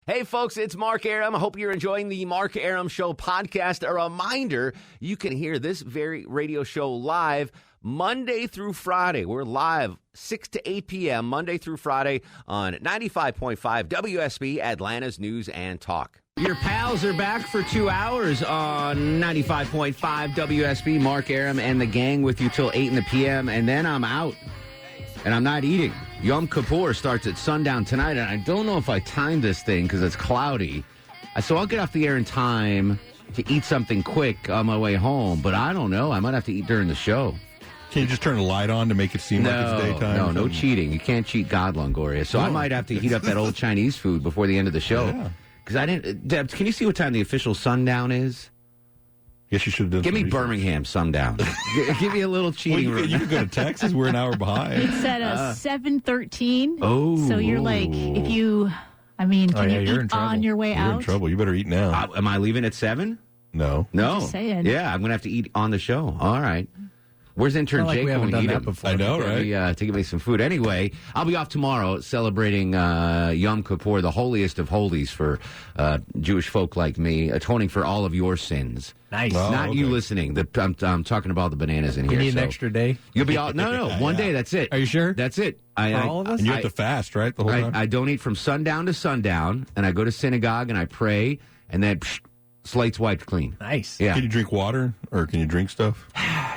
Hey, folks, it's Mark Arum. I hope you're enjoying the Mark Arum Show podcast. A reminder, you can hear this very radio show live Monday through Friday. We're live 6 to 8 p.m. Monday through Friday on 95.5 WSB, Atlanta's News and Talk. Your pals are back for 2 hours on 95.5 WSB. Mark Arum and the gang with you till 8 in the p.m., and then I'm out. And I'm not eating. Yom Kippur starts at sundown tonight, and I don't know if I timed this thing because it's cloudy. So I'll get off the air in time to eat something quick on my way home, but I don't know. I might have to eat during the show. Can you just turn a light on to make it seem like it's daytime? No cheating. You can't cheat God, Longoria. So I might have to heat up that old Chinese food before the end of the show. Because I didn't. Deb, can you see what time the official sundown is? Yes, you should have done. Give me Birmingham sundown. Give me a little cheating. Well, you could go to Texas. We're an hour behind. It's at 7:13. Oh, so you're like, if you, can you eat on your way out? You're in trouble. You better eat now. Am I leaving at 7? No. Just saying. Yeah, I'm going to have to eat on the show. All right. Where's intern Jake going to eat it? I know, right? To give me some food. Anyway, I'll be off tomorrow celebrating Yom Kippur, the holiest of holies for Jewish folk like me, atoning for all of your sins. Nice. Not you listening. I'm talking about the bananas in here. You need an extra day? You'll be all... No, one day. That's it. Are you sure? That's it. For all of us? And you have to fast, right? The whole time? I don't eat from sundown to sundown, and I go to synagogue, and I pray, and then... slate's wiped clean. Nice. Yeah. Can you drink water, or can you drink stuff?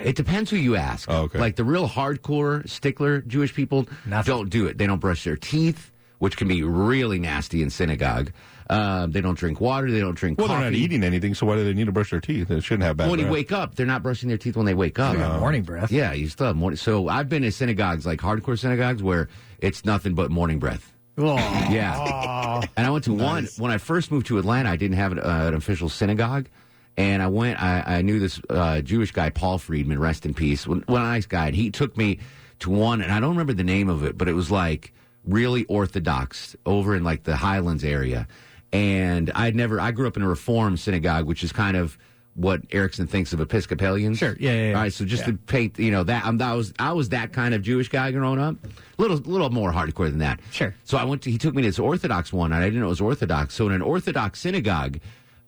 It depends who you ask. Oh, okay. Like the real hardcore stickler Jewish people don't do it. They don't brush their teeth, which can be really nasty in synagogue. They don't drink water. They don't drink coffee. They're not eating anything, so why do they need to brush their teeth? They shouldn't have bad breath. When you wake up, they're not brushing their teeth when they wake up. Morning breath. Yeah, you still have morning. So I've been in synagogues, like hardcore synagogues, where it's nothing but morning breath. Oh. Yeah. And I went to one, when I first moved to Atlanta, I didn't have an official synagogue. And I went, I knew this Jewish guy, Paul Friedman, rest in peace, one nice guy. And he took me to one, and I don't remember the name of it, but it was like really Orthodox over in like the Highlands area. And I grew up in a Reform synagogue, which is kind of what Erickson thinks of Episcopalians. Sure, yeah. All right, so just to paint, that I was that kind of Jewish guy growing up, a little more hardcore than that. Sure. So he took me to this Orthodox one, and I didn't know it was Orthodox. So in an Orthodox synagogue,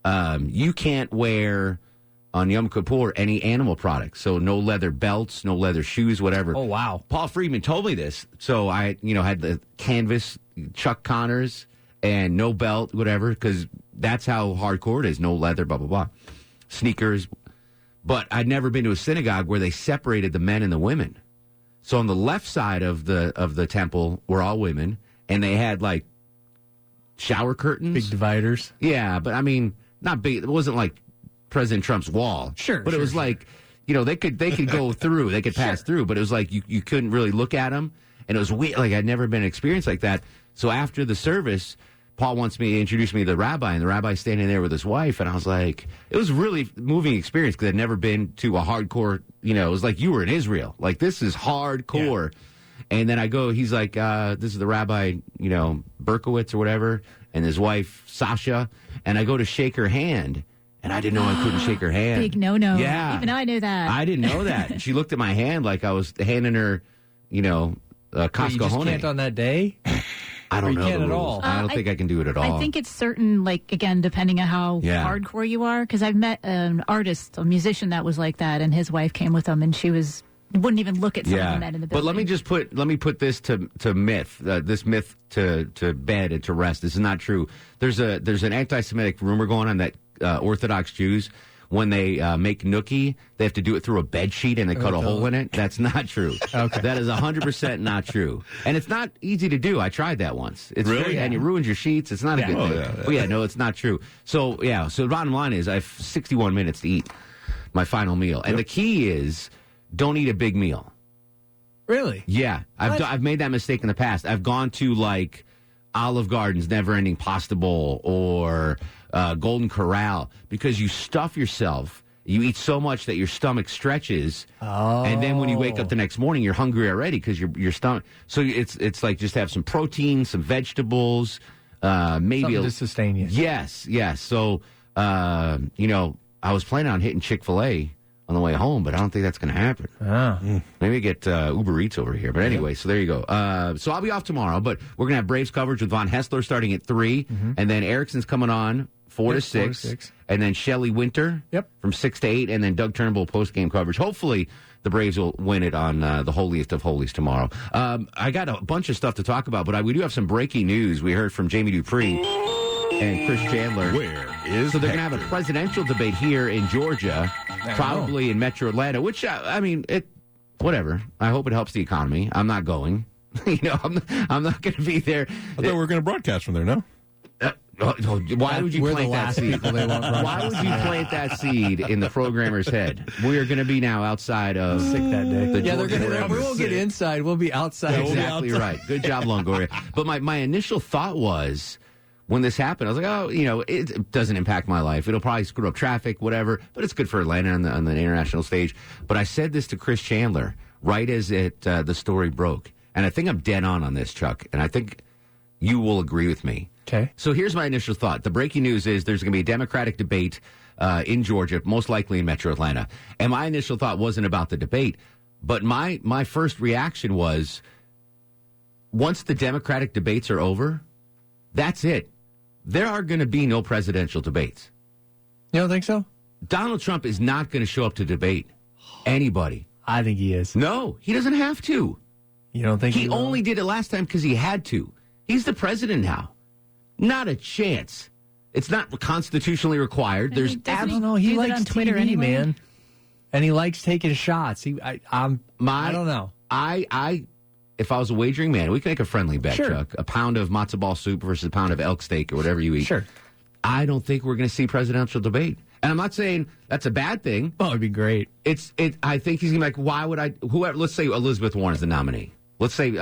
you can't wear on Yom Kippur any animal products. So no leather belts, no leather shoes, whatever. Oh, wow. Paul Friedman told me this. So I, had the canvas Chuck Connors and no belt, whatever, because that's how hardcore it is. No leather, blah, blah, blah. Sneakers. But I'd never been to a synagogue where they separated the men and the women. So on the left side of the temple were all women, and they had like shower curtains. Big dividers. Yeah, but not big. It wasn't like President Trump's wall. Sure. But it was like, they could go through. They could pass through. But it was like you couldn't really look at them. And it was weird. Like I'd never been experienced like that. So after the service, Paul wants me to introduce me to the rabbi. And the rabbi's standing there with his wife. And I was like, it was a really moving experience because I'd never been to a hardcore, it was like you were in Israel. Like this is hardcore. Yeah. And then I go, he's like, this is the rabbi, Berkowitz or whatever. And his wife, Sasha. And I go to shake her hand. And I didn't know I couldn't shake her hand. Big no-no. Yeah. Even though I knew that. I didn't know that. And she looked at my hand like I was handing her, Costco You just can't on that day? I don't know. You can't at all. I don't think I can do it at all. I think it's certain, like, again, depending on how hardcore you are. Because I've met an artist, a musician that was like that, and his wife came with him, and she wouldn't even look at some of the men in the building. But let me put this to myth, this myth to bed and to rest. This is not true. There's an anti-Semitic rumor going on that Orthodox Jews, when they make gnocchi, they have to do it through a bed sheet and they cut a hole in it. That's not true. Okay. That is 100% not true. And it's not easy to do. I tried that once. It's really? And you ruined your sheets. It's not a good thing. Yeah. No, it's not true. So the bottom line is I have 61 minutes to eat my final meal. And the key is don't eat a big meal. Really? Yeah. I've made that mistake in the past. I've gone to like Olive Garden's Never Ending Pasta Bowl or Golden Corral because you stuff yourself. You eat so much that your stomach stretches, and then when you wake up the next morning, you're hungry already because your stomach. So it's like just have some protein, some vegetables, maybe something to sustain you. Yes. So I was planning on hitting Chick-fil-A on the way home, but I don't think that's going to happen. Maybe get Uber Eats over here. But anyway, so there you go. So I'll be off tomorrow, but we're going to have Braves coverage with Von Hessler starting at 3, and then Erickson's coming on 4 to 6, and then Shelley Winter from 6 to 8, and then Doug Turnbull post-game coverage. Hopefully the Braves will win it on the holiest of holies tomorrow. I got a bunch of stuff to talk about, but we do have some breaking news. We heard from Jamie Dupree and Chris Chandler. Where is So they're going to have a presidential debate here in Georgia, probably in Metro Atlanta, which, whatever. I hope it helps the economy. I'm not going. I'm not going to be there. I thought we were going to broadcast from there, no? Why would you plant that seed? Why would you plant that seed in the programmer's head? We are going to be now outside of sick that day. We won't get inside. We'll be outside. Exactly right. Good job, Longoria. But my initial thought was, when this happened, I was like, it doesn't impact my life. It'll probably screw up traffic, whatever, but it's good for Atlanta on the international stage. But I said this to Chris Chandler right as the story broke. And I think I'm dead on this, Chuck. And I think you will agree with me. Okay. So here's my initial thought. The breaking news is there's going to be a Democratic debate in Georgia, most likely in Metro Atlanta. And my initial thought wasn't about the debate, but my first reaction was, once the Democratic debates are over, that's it. There are going to be no presidential debates. You don't think so? Donald Trump is not going to show up to debate anybody. I think he is. No, he doesn't have to. You don't think he only did it last time because he had to. He's the president now. Not a chance. It's not constitutionally required. There's I don't know. He likes on Twitter TV, anyway, man, and he likes taking shots. I don't know. If I was a wagering man, we can make a friendly bet, Sure. Chuck. A pound of matzo ball soup versus a pound of elk steak or whatever you eat. Sure. I don't think we're going to see presidential debate. And I'm not saying that's a bad thing. Oh, it'd be great. I think he's going to be like, why would I? Whoever. Let's say Elizabeth Warren is the nominee. Let's say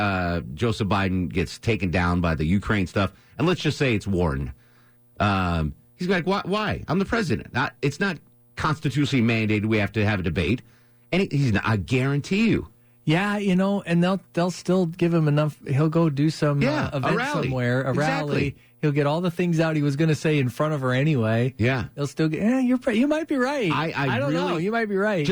Joseph Biden gets taken down by the Ukraine stuff, and let's just say it's Warren. He's like, why? I'm the president. It's not constitutionally mandated we have to have a debate. And he's not, I guarantee you. Yeah, and they'll still give him enough. He'll go do some event somewhere, a rally. He'll get all the things out he was going to say in front of her anyway. Yeah, he'll still get. You might be right. I don't know. You might be right.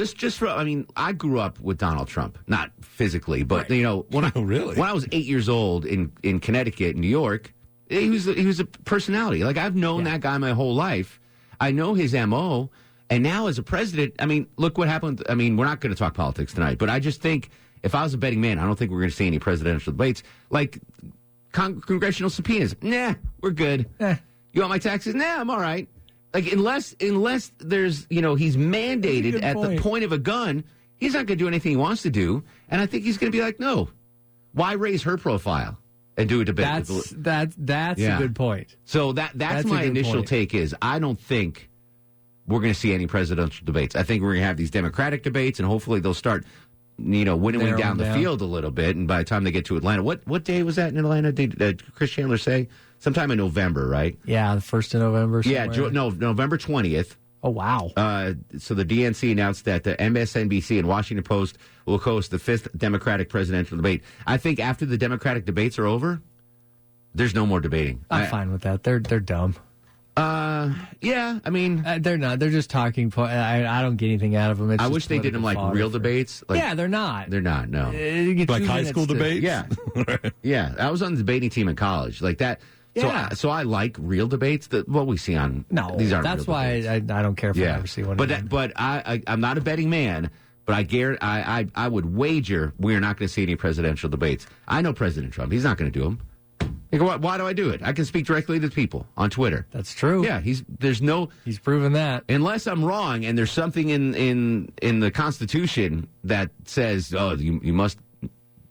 I grew up with Donald Trump, not physically, but right. When I was 8 years old in Connecticut, New York, he was a personality. Like, I've known that guy my whole life. I know his MO. And now as a president, look what happened. We're not going to talk politics tonight, but I just think if I was a betting man, I don't think we're going to see any presidential debates. Like congressional subpoenas. Nah, we're good. You want my taxes? Nah, I'm all right. Like, unless there's, he's mandated at the point of a gun, he's not going to do anything he wants to do. And I think he's going to be like, no, why raise her profile and do a debate? That's a good point. So that's my initial take is I don't think we're going to see any presidential debates. I think we're going to have these Democratic debates, and hopefully they'll start, winnowing down the field a little bit. And by the time they get to Atlanta, what day was that in Atlanta? Did Chris Chandler say? Sometime in November, right? Yeah, the 1st of November. Somewhere. Yeah, November 20th. Oh, wow. So the DNC announced that the MSNBC and Washington Post will host the 5th Democratic presidential debate. I think after the Democratic debates are over, there's no more debating. I'm fine with that. They're dumb. Yeah, they're not. They're just talking. I don't get anything out of them. I wish they did them like real debates. Yeah, they're not. They're not. No, like high school debates. Yeah, yeah. I was on the debating team in college, like that. Yeah. So I like real debates. What we see on these aren't. That's real why debates. I don't care if I ever see one. But I'm not a betting man. But I would wager we are not going to see any presidential debates. I know President Trump. He's not going to do them. Why do I do it? I can speak directly to people on Twitter. That's true. Yeah, he's proven that. Unless I'm wrong and there's something in the Constitution that says, oh, you must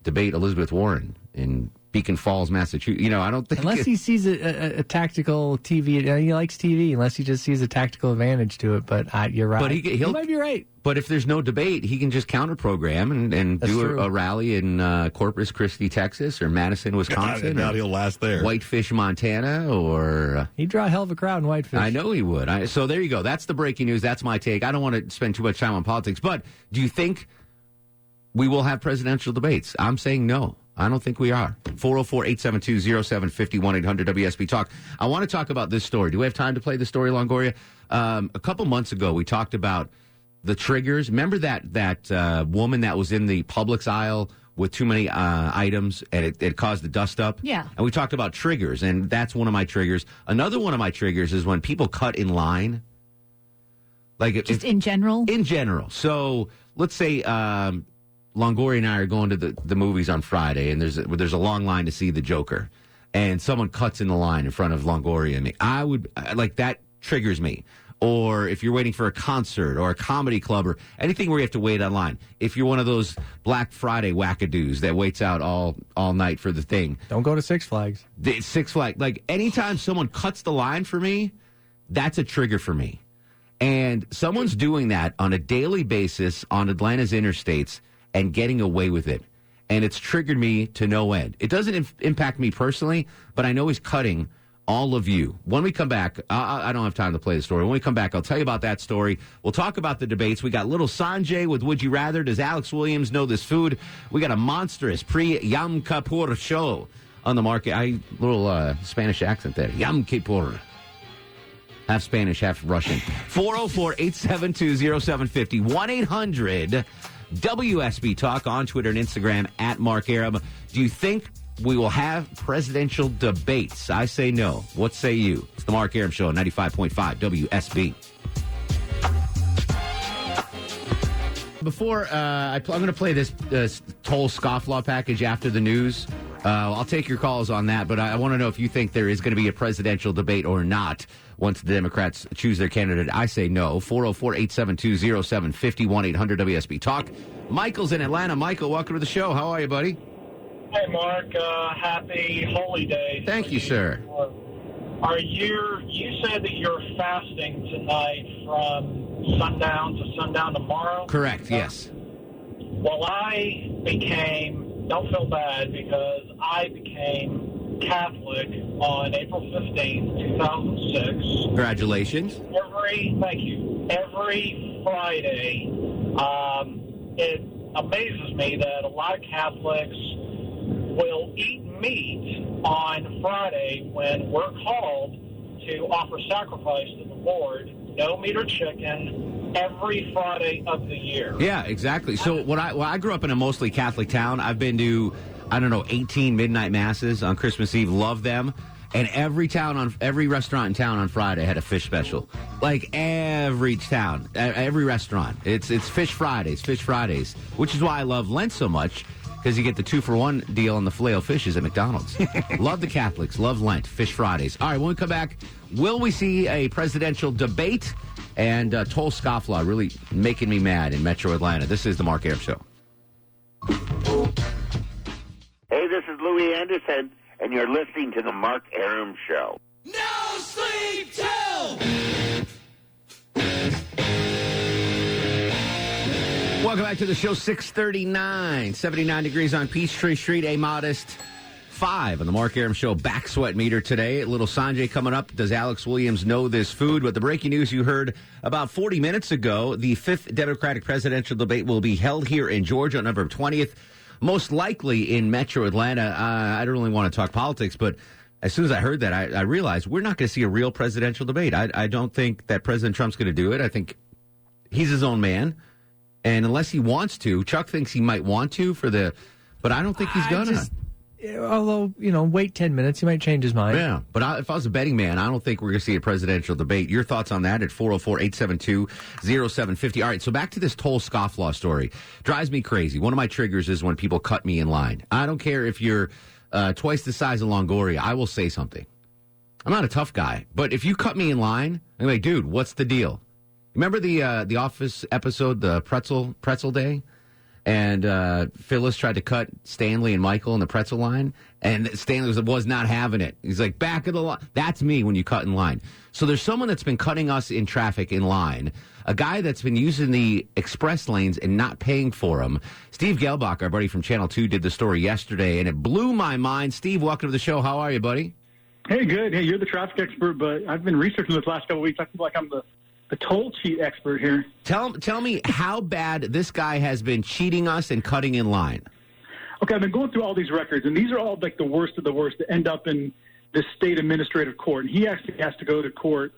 debate Elizabeth Warren in Beacon Falls, Massachusetts. I don't think unless he sees a tactical TV. He likes TV. Unless he just sees a tactical advantage to it. But you're right. But he might be right. But if there's no debate, he can just counter program and do a rally in Corpus Christi, Texas, or Madison, Wisconsin. I doubt he'll last there. Whitefish, Montana, or he'd draw a hell of a crowd in Whitefish. I know he would. So there you go. That's the breaking news. That's my take. I don't want to spend too much time on politics, but do you think we will have presidential debates? I'm saying no. I don't think we are. 404-872-0750, 1-800-WSB-TALK. I want to talk about this story. Do we have time to play the story, Longoria? A couple months ago, we talked about the triggers. Remember that woman that was in the Publix aisle with too many items, and it caused the dust up? Yeah. And we talked about triggers, and that's one of my triggers. Another one of my triggers is when people cut in line. Like just in general? In general. So let's say Longoria and I are going to the movies on Friday, and there's a long line to see the Joker, and someone cuts in the line in front of Longoria and me. I would, like, that triggers me. Or if you're waiting for a concert or a comedy club or anything where you have to wait online. If you're one of those Black Friday wackadoos that waits out all night for the thing. Don't go to Six Flags. Six Flags. Like, anytime someone cuts the line for me, that's a trigger for me. And someone's doing that on a daily basis on Atlanta's interstates and getting away with it. And it's triggered me to no end. It doesn't impact me personally, but I know he's cutting all of you. When we come back, I don't have time to play the story. When we come back, I'll tell you about that story. We'll talk about the debates. We got little Sanjay with Would You Rather? Does Alex Williams know this food? We got a monstrous pre-Yom Kippur show on the market. Little Spanish accent there. Yom Kippur. Half Spanish, half Russian. 404-872-0750. 1-800-WSB Talk on Twitter and Instagram at Mark Arum. Do you think we will have presidential debates? I say no. What say you? It's the Mark Arum Show on 95.5 WSB. Before, I'm going to play this toll scofflaw package after the news. I'll take your calls on that, but I want to know if you think there is going to be a presidential debate or not once the Democrats choose their candidate. I say no. 404-872-0750, 1-800-WSB Talk. Michael's in Atlanta. Michael, welcome to the show. How are you, buddy? Hey, Mark. Happy Holy Day. Thank you, sir. You said that you're fasting tonight from sundown to sundown tomorrow? Correct, yes. Well, don't feel bad, because I became Catholic on April 15th, 2006. Congratulations. Thank you. Every Friday, it amazes me that a lot of Catholics will eat meat on Friday when we're called to offer sacrifice to the Lord. No meat or chicken every Friday of the year. Yeah, exactly. So I grew up in a mostly Catholic town. I've been to, 18 midnight masses on Christmas Eve. Love them. And every restaurant in town on Friday had a fish special. Like every restaurant. It's Fish Fridays, which is why I love Lent so much, because you get the 2-for-1 deal on the Filet-O-Fishes at McDonald's. Love the Catholics. Love Lent. Fish Fridays. All right, when we come back, will we see a presidential debate? And toll scofflaw really making me mad in Metro Atlanta. This is the Mark Arum Show. Hey, this is Louis Anderson, and you're listening to the Mark Arum Show. No sleep till! Welcome back to the show. 639, 79 degrees on Peachtree Street, a modest 5 on the Mark Arum Show back sweat meter today. Little Sanjay coming up. Does Alex Williams know this food? But the breaking news you heard about 40 minutes ago, the 5th Democratic presidential debate will be held here in Georgia on November 20th, most likely in Metro Atlanta. I don't really want to talk politics, but as soon as I heard that, I realized we're not going to see a real presidential debate. I don't think that President Trump's going to do it. I think he's his own man. And unless he wants to, Chuck thinks he might want to but I don't think he's going to. Although, wait 10 minutes, he might change his mind. Yeah, but if I was a betting man, I don't think we're going to see a presidential debate. Your thoughts on that at 404-872-0750. All right, so back to this toll scofflaw story. Drives me crazy. One of my triggers is when people cut me in line. I don't care if you're twice the size of Longoria. I will say something. I'm not a tough guy, but if you cut me in line, I'm like, dude, what's the deal? Remember the Office episode, the pretzel day? And Phyllis tried to cut Stanley and Michael in the pretzel line, and Stanley was not having it. He's like, back of the line. That's me when you cut in line. So there's someone that's been cutting us in traffic in line, a guy that's been using the express lanes and not paying for them. Steve Gelbach, our buddy from Channel 2, did the story yesterday, and it blew my mind. Steve, welcome to the show. How are you, buddy? Hey, good. Hey, you're the traffic expert, but I've been researching this last couple of weeks. I feel like I'm the toll cheat expert here. Tell me how bad this guy has been cheating us and cutting in line. Okay, I've been going through all these records, and these are all like the worst of the worst that end up in the state administrative court. And he actually has to go to court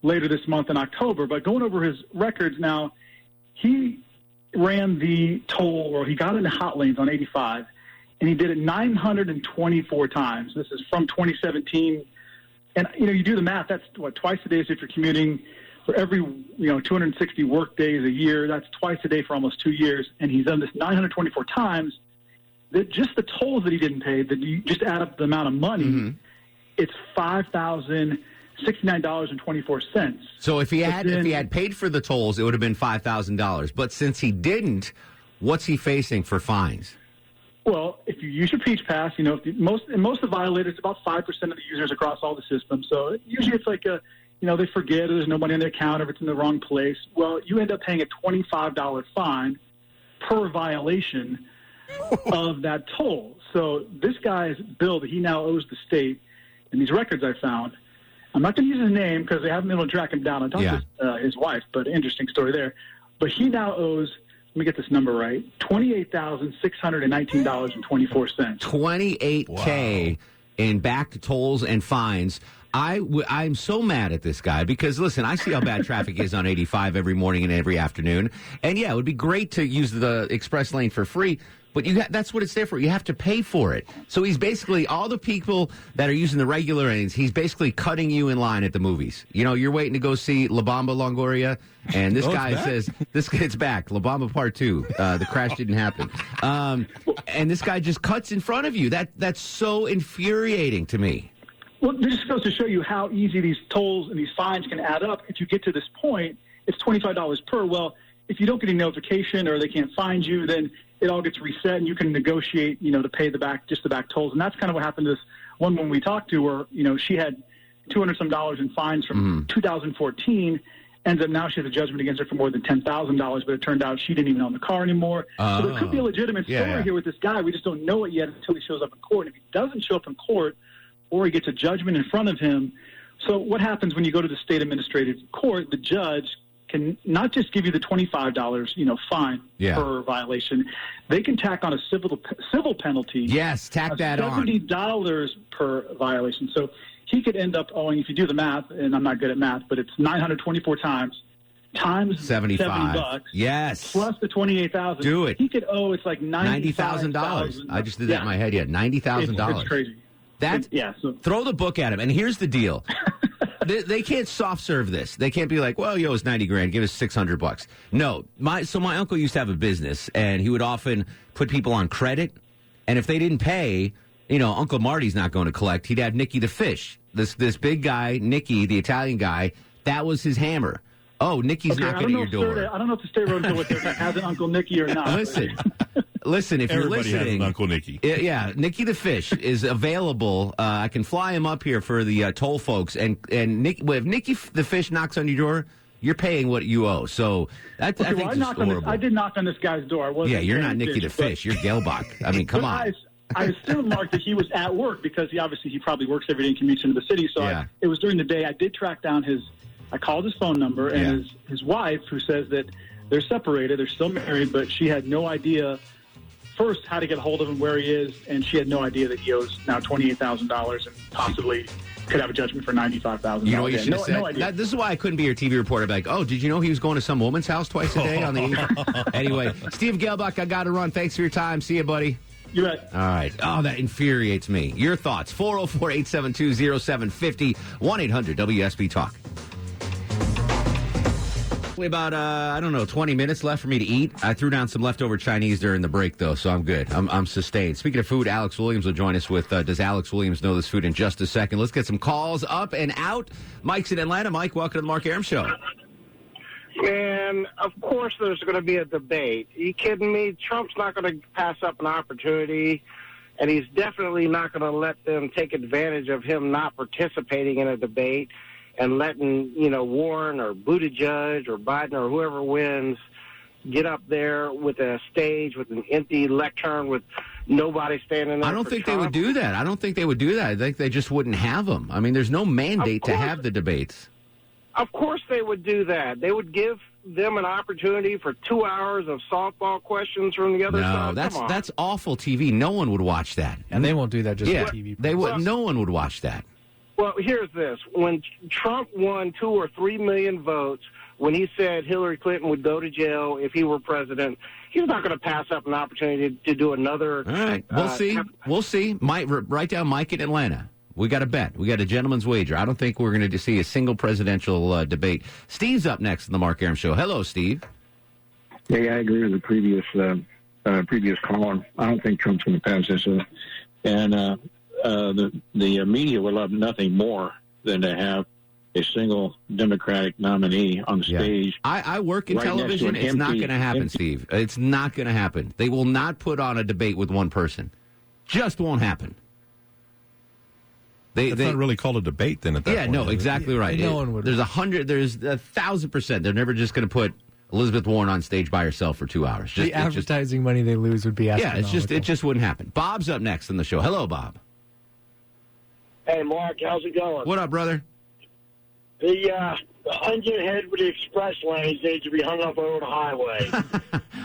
later this month in October. But going over his records now, he ran the toll, or he got into hot lanes on 85, and he did it 924 times. This is from 2017. And, you do the math. That's, twice a day if you're commuting. For every, 260 work days a year, that's twice a day for almost 2 years. And he's done this 924 times. That just the tolls that he didn't pay, that you just add up the amount of money, it's $5,069.24. So if he had paid for the tolls, it would have been $5,000. But since he didn't, what's he facing for fines? Well, if you use your Peach Pass, most of the violators, about 5% of the users across all the systems. So usually it's like they forget, or there's no money in their account, or it's in the wrong place. Well, you end up paying a $25 fine per violation of that toll. So this guy's bill that he now owes the state, and these records I found, I'm not going to use his name because they haven't been able to track him down. I talked to his wife, but interesting story there. But he now owes, let me get this number right, $28,619.24. $28K in back tolls and fines. I'm so mad at this guy because, listen, I see how bad traffic is on 85 every morning and every afternoon. And, yeah, it would be great to use the express lane for free, but that's what it's there for. You have to pay for it. So he's basically, all the people that are using the regular lanes, he's basically cutting you in line at the movies. You're waiting to go see La Bamba Longoria, and this guy says, this kid's back, La Bamba Part 2. The crash didn't happen. And this guy just cuts in front of you. That's so infuriating to me. Well, this just goes to show you how easy these tolls and these fines can add up. If you get to this point, it's $25 per. Well, if you don't get a notification or they can't find you, then it all gets reset and you can negotiate, to pay the back tolls. And that's kind of what happened to this one woman we talked to where, she had $200 in fines from 2014. Ends up now she has a judgment against her for more than $10,000, but it turned out she didn't even own the car anymore. So there could be a legitimate story here with this guy. We just don't know it yet until he shows up in court. And if he doesn't show up in court, or he gets a judgment in front of him. So what happens when you go to the state administrative court? The judge can not just give you the $25, fine per violation. They can tack on a civil penalty. Yes, tack that on. $70 per violation. So he could end up owing, if you do the math, and I'm not good at math, but it's 924 times 75 $70. Yes. Plus the $28,000. Do it. He could owe, it's like $90,000. I just did that in my head. Yeah, $90,000. It's crazy. Throw the book at him. And here's the deal. they can't soft serve this. They can't be like, well, it's $90,000. Give us $600. No. My uncle used to have a business, and he would often put people on credit. And if they didn't pay, Uncle Marty's not going to collect. He'd have Nicky the Fish. This big guy, Nicky, the Italian guy, that was his hammer. Oh, Nicky's knocking at your door. I don't know if the state road has an Uncle Nicky or not. Listen, if Everybody you're listening, has an Uncle Nicky. Yeah, Nicky the Fish is available. I can fly him up here for the toll folks. And if Nicky the Fish knocks on your door, you're paying what you owe. So I think it's horrible. I did knock on this guy's door. You're not Nicky the Fish. You're Gelbach. I mean, come on. I assumed, Mark, that he was at work because he probably works every day and commutes into the city. So it was during the day. I did track down I called his phone number, and his wife, who says that they're separated, they're still married, but she had no idea, first, how to get a hold of him, where he is, and she had no idea that he owes now $28,000 and possibly could have a judgment for $95,000. You know what you should have said? No idea. This is why I couldn't be your TV reporter. I'd be like, oh, did you know he was going to some woman's house twice a day on the Anyway, Steve Gelbach, I got to run. Thanks for your time. See you, buddy. You bet. All right. Oh, that infuriates me. Your thoughts, 404-872-0750, 1-800-WSB-TALK. About 20 minutes left for me to eat. I threw down some leftover Chinese during the break, though, so I'm good. I'm sustained. Speaking of food, Alex Williams will join us with Does Alex Williams Know This Food in just a second. Let's get some calls up and out. Mike's in Atlanta. Mike, welcome to the Mark Arum Show. Man, of course there's going to be a debate. Are you kidding me? Trump's not going to pass up an opportunity, and he's definitely not going to let them take advantage of him not participating in a debate and letting, Warren or Buttigieg or Biden or whoever wins get up there with a stage with an empty lectern with nobody standing there. I don't think they would do that. I think they just wouldn't have them. I mean, there's no mandate to have the debates. Of course they would do that. They would give them an opportunity for 2 hours of softball questions from the other side. No, that's awful TV. No one would watch that. And they won't do that just for TV. No one would watch that. Well, here's this. When Trump won 2 or 3 million votes, when he said Hillary Clinton would go to jail if he were president, he's not going to pass up an opportunity to do another. All right. We'll see. We'll see. Write down Mike in Atlanta. We got a bet. We got a gentleman's wager. I don't think we're going to see a single presidential debate. Steve's up next on the Mark Arum Show. Hello, Steve. Yeah, I agree with the previous caller. I don't think Trump's going to pass this. The media would love nothing more than to have a single Democratic nominee on the stage. I work in television. It's not going to happen, Steve. It's not going to happen. They will not put on a debate with one person. Just won't happen. It's not really called a debate then at that point. Yeah, no, exactly right. No one would. There's 1,000%. They're never just going to put Elizabeth Warren on stage by herself for 2 hours. The advertising money they lose would be astronomical. It just wouldn't happen. Bob's up next on the show. Hello, Bob. Hey, Mark, how's it going? What up, brother? The onion head with the express lanes needs to be hung up over the highway.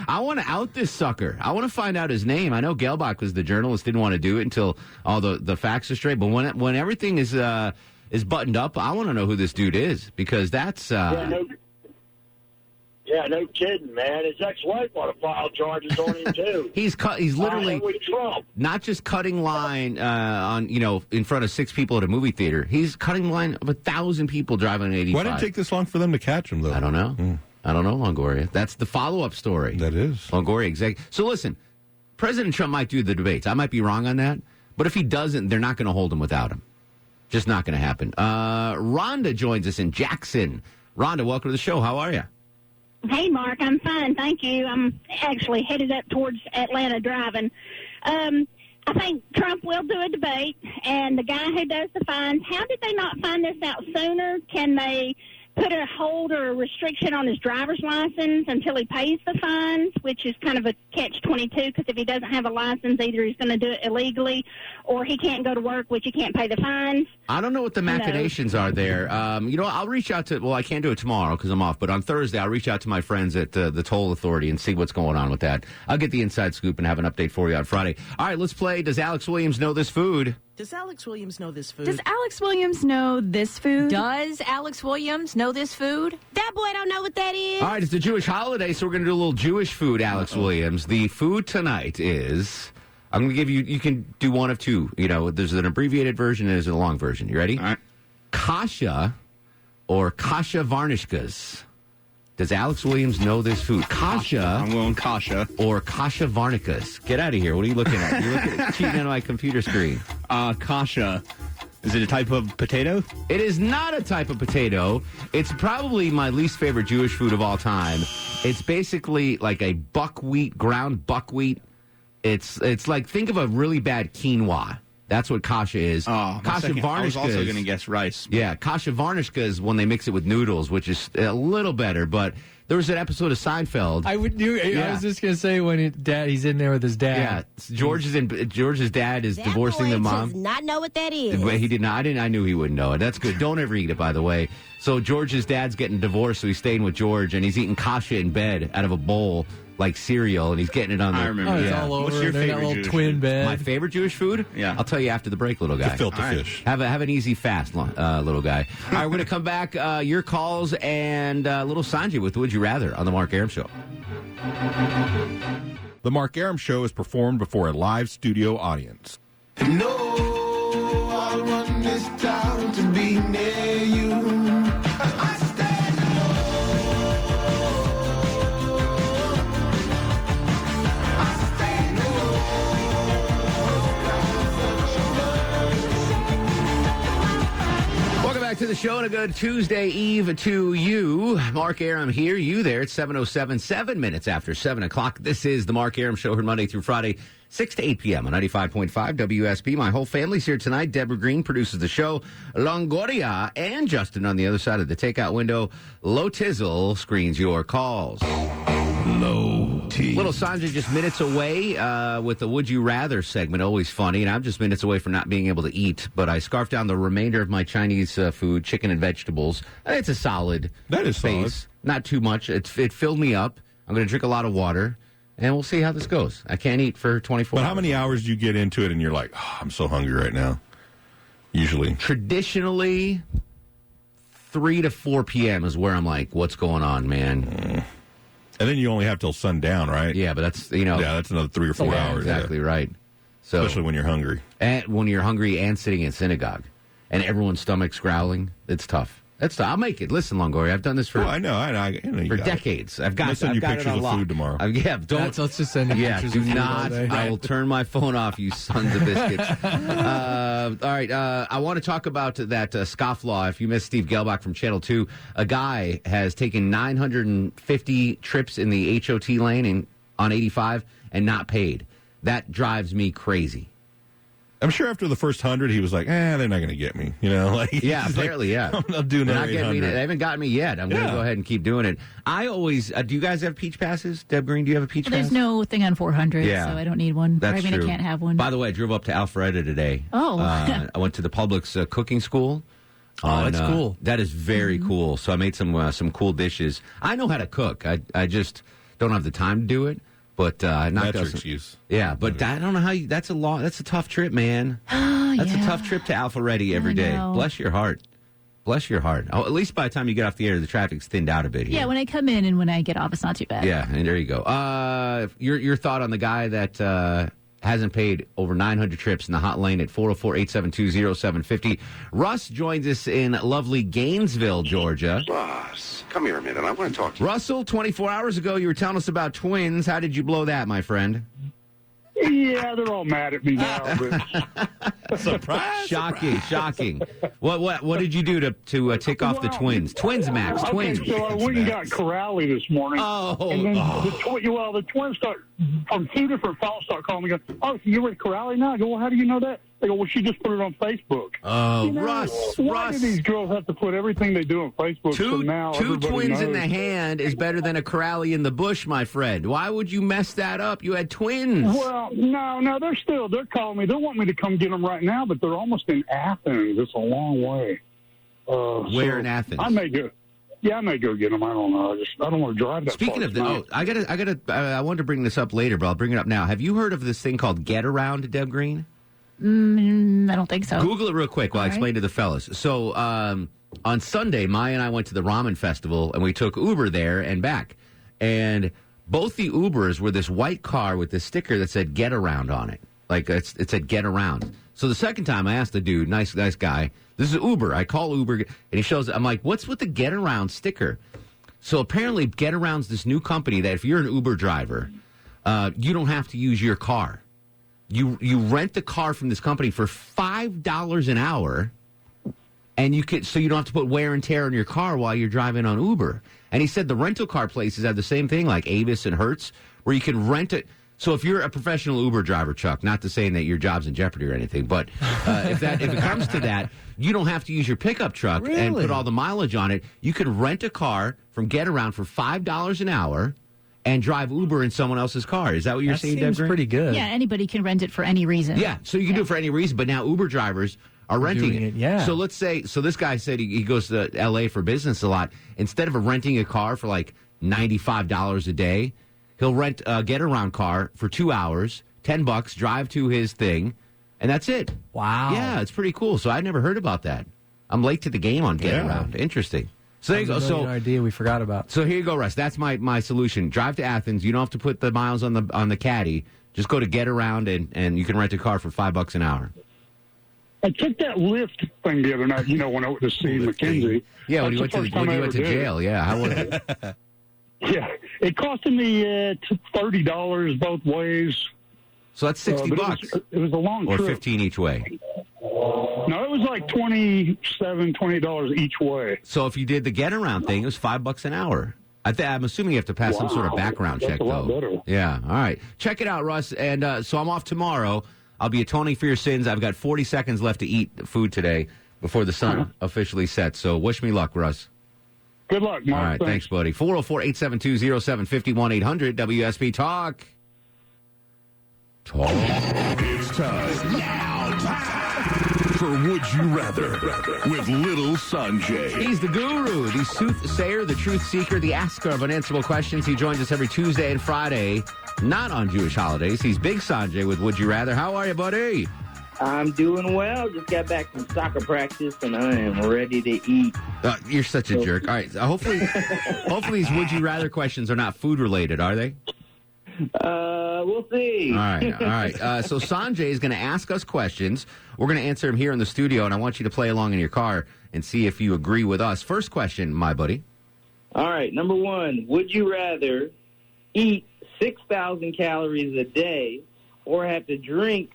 I want to out this sucker. I want to find out his name. I know Gelbach was the journalist, didn't want to do it until all the facts are straight. But when everything is buttoned up, I want to know who this dude is, because that's... Yeah, no kidding, man. His ex-wife ought to file charges on him, too. He's literally not just cutting line in front of 6 people at a movie theater. He's cutting line of 1,000 people driving an 85. Why did it take this long for them to catch him, though? I don't know. I don't know, Longoria. That's the follow-up story. That is. Longoria, exactly. So listen, President Trump might do the debates. I might be wrong on that. But if he doesn't, they're not going to hold him without him. Just not going to happen. Rhonda joins us in Jackson. Rhonda, welcome to the show. How are you? Hey, Mark, I'm fine, thank you. I'm actually headed up towards Atlanta driving. I think Trump will do a debate, and the guy who does the fines, how did they not find this out sooner? Can they put a hold or a restriction on his driver's license until he pays the fines, which is kind of a catch-22, because if he doesn't have a license, either he's going to do it illegally or he can't go to work, which he can't pay the fines. I don't know what the machinations are there. I'll reach out to, I can't do it tomorrow because I'm off, but on Thursday I'll reach out to my friends at the Toll Authority and see what's going on with that. I'll get the inside scoop and have an update for you on Friday. All right, let's play Does Alex Williams Know This Food? Does Alex Williams know this food? Does Alex Williams know this food? Does Alex Williams know this food? That boy don't know what that is. All right, it's a Jewish holiday, so we're going to do a little Jewish food, Alex Williams. The food tonight is, I'm going to give you can do one of two. There's an abbreviated version and there's a long version. You ready? All right. Kasha or kasha varnishkas. Does Alex Williams know this food? Kasha. I'm going kasha. Or kasha varnikas. Get out of here. What are you looking at? You're looking at cheating on my computer screen. Kasha. Is it a type of potato? It is not a type of potato. It's probably my least favorite Jewish food of all time. It's basically like a ground buckwheat. It's like, think of a really bad quinoa. That's what kasha is. Oh, kasha varnishka. I was also going to guess rice. Yeah, kasha varnishka is when they mix it with noodles, which is a little better. But there was an episode of Seinfeld. I was just going to say when he's in there with his dad. Yeah, George's dad is divorcing the mom. Does not know what that is. He did not. I knew he wouldn't know it. That's good. Don't ever eat it, by the way. So George's dad's getting divorced, so he's staying with George, and he's eating kasha in bed out of a bowl. Like cereal, and he's getting it on there. I remember. It's all over. What's your favorite little Jewish twin food? bed? My favorite Jewish food? Yeah. I'll tell you after the break, little guy. Gefilte fish. Have an easy fast, little guy. All right, we're going to come back. Your calls and little Sanjay with Would You Rather on The Mark Arum Show. The Mark Arum Show is performed before a live studio audience. No, I'll run this town to be near you. To the show and a good Tuesday Eve to you. Mark Arum here, you there. It's 7:07, 7 minutes after 7 o'clock. This is the Mark Arum Show, here Monday through Friday, 6 to 8 p.m. on 95.5 WSB. My whole family's here tonight. Deborah Green produces the show. Longoria and Justin on the other side of the takeout window. Low Tizzle screens your calls. Low T. Little Sanjay just minutes away with the Would You Rather segment. Always funny. And I'm just minutes away from not being able to eat. But I scarfed down the remainder of my Chinese food, chicken and vegetables. It's a solid base. Solid. Not too much. It filled me up. I'm going to drink a lot of water. And we'll see how this goes. I can't eat for 24 hours. But how many hours do you get into it and you're like, I'm so hungry right now? Usually. Traditionally, 3 to 4 p.m. is where I'm like, what's going on, man? And then you only have till sundown, right? Yeah, but that's, that's another 3 or 4 hours. Exactly right. So, especially when you're hungry. And when you're hungry and sitting in synagogue and everyone's stomach's growling, it's tough. That's tough. I'll make it. Listen, Longoria, I've done this for I know for decades. I've got send you pictures it of food tomorrow. Let's just send you pictures of food all day. I will turn my phone off, you sons of biscuits. All right, I want to talk about that Scofflaw. If you missed Steve Gelbach from Channel 2, a guy has taken 950 trips in the HOT lane on 85 and not paid. That drives me crazy. I'm sure after the first 100, he was like, they're not going to get me. Apparently, yeah. I'll do another 800. They haven't gotten me yet. I'm going to go ahead and keep doing it. I always, do you guys have peach passes? Deb Green, do you have a peach pass? There's no thing on 400, so I don't need one. That's true. I can't have one. By the way, I drove up to Alpharetta today. Oh. I went to the Publix cooking school. That's cool. That is very cool. So I made some cool dishes. I know how to cook. I just don't have the time to do it. But that's your excuse. Yeah, but I don't know how you. That's a tough trip, man. That's a tough trip to Alpharetta every day. Bless your heart. Bless your heart. Oh, at least by the time you get off the air, the traffic's thinned out a bit here. Yeah, when I come in and when I get off, it's not too bad. Yeah, and there you go. Your thought on the guy that hasn't paid over 900 trips in the hot lane at 404-872-0750. Russ joins us in lovely Gainesville, Georgia. Russ, come here a minute. I want to talk to you. Russell, 24 hours ago, you were telling us about twins. How did you blow that, my friend? Yeah, they're all mad at me now. But... Surprise! Shocking. What did you do to tick off the twins? Twins, Max. Twins. Okay, so I went and got Corrali this morning. And then the twins from 2 different phones start calling me. Go, so you're with Corali now? I go, well, how do you know that? They go, well, she just put it on Facebook. Oh, Russ. Why do these girls have to put everything they do on Facebook? Two twins knows? in the hand is better than a Corali in the bush, my friend. Why would you mess that up? You had twins. Well, no, they're calling me. They want me to come get them right now, but they're almost in Athens. It's a long way. Where in Athens? I may go. Yeah, I may go get them. I don't know. I don't want to drive that Speaking far. of I wanted to bring this up later, but I'll bring it up now. Have you heard of this thing called Get Around, Deb Green? I don't think so. Google it real quick while I explain to the fellas. So on Sunday, Maya and I went to the ramen festival, and we took Uber there and back. And both the Ubers were this white car with this sticker that said Get Around on it. Like it said Get Around. So the second time I asked the dude, nice guy, this is Uber. I call Uber, and he shows, I'm like, what's with the Get Around sticker? So apparently Get Around's this new company that if you're an Uber driver, you don't have to use your car. You rent the car from this company for $5 an hour, and you don't have to put wear and tear on your car while you're driving on Uber. And he said the rental car places have the same thing, like Avis and Hertz, where you can rent it. So if you're a professional Uber driver, Chuck, not to saying that your job's in jeopardy or anything, but if it comes to that, you don't have to use your pickup truck and put all the mileage on it. You can rent a car from Get Around for $5 an hour and drive Uber in someone else's car. Is that what you're saying, Deb? That seems pretty good. Yeah, anybody can rent it for any reason. Yeah, so you can do it for any reason, but now Uber drivers are renting it. Yeah. So let's say, this guy said he goes to L.A. for business a lot. Instead of renting a car for like $95 a day, he'll rent a Get Around car for 2 hours, $10, drive to his thing, and that's it. Wow. Yeah, it's pretty cool. So I'd never heard about that. I'm late to the game on Get Around. Interesting. So there you go. So idea we forgot about. So here you go, Russ. That's my solution. Drive to Athens. You don't have to put the miles on the caddy. Just go to Get Around and you can rent a car for $5 an hour. I took that Lyft thing the other night. When I went to see Mackenzie. Yeah, when you went to jail. Yeah, how was it? Yeah, it costed me $30 both ways. So that's $60. It was a long or trip. $15 each way. No, it was like $20 each way. So if you did the Get Around thing, it was $5 an hour. I'm assuming you have to pass some sort of background check, a lot though. better. Yeah, all right. Check it out, Russ. And so I'm off tomorrow. I'll be atoning for your sins. I've got 40 seconds left to eat food today before the sun officially sets. So wish me luck, Russ. Good luck, Mark. All right, thanks buddy. 404-872-0750, 1-800-WSB Talk. It's time. Now time for Would You Rather with Little Sanjay. He's the guru, the soothsayer, the truth seeker, the asker of unanswerable questions. He joins us every Tuesday and Friday, not on Jewish holidays. He's Big Sanjay with Would You Rather. How are you, buddy? I'm doing well. Just got back from soccer practice, and I am ready to eat. You're such a jerk. All right, hopefully these Would You Rather questions are not food-related, are they? We'll see. All right. So Sanjay is going to ask us questions. We're going to answer them here in the studio, and I want you to play along in your car and see if you agree with us. First question, my buddy. All right, number one, would you rather eat 6,000 calories a day or have to drink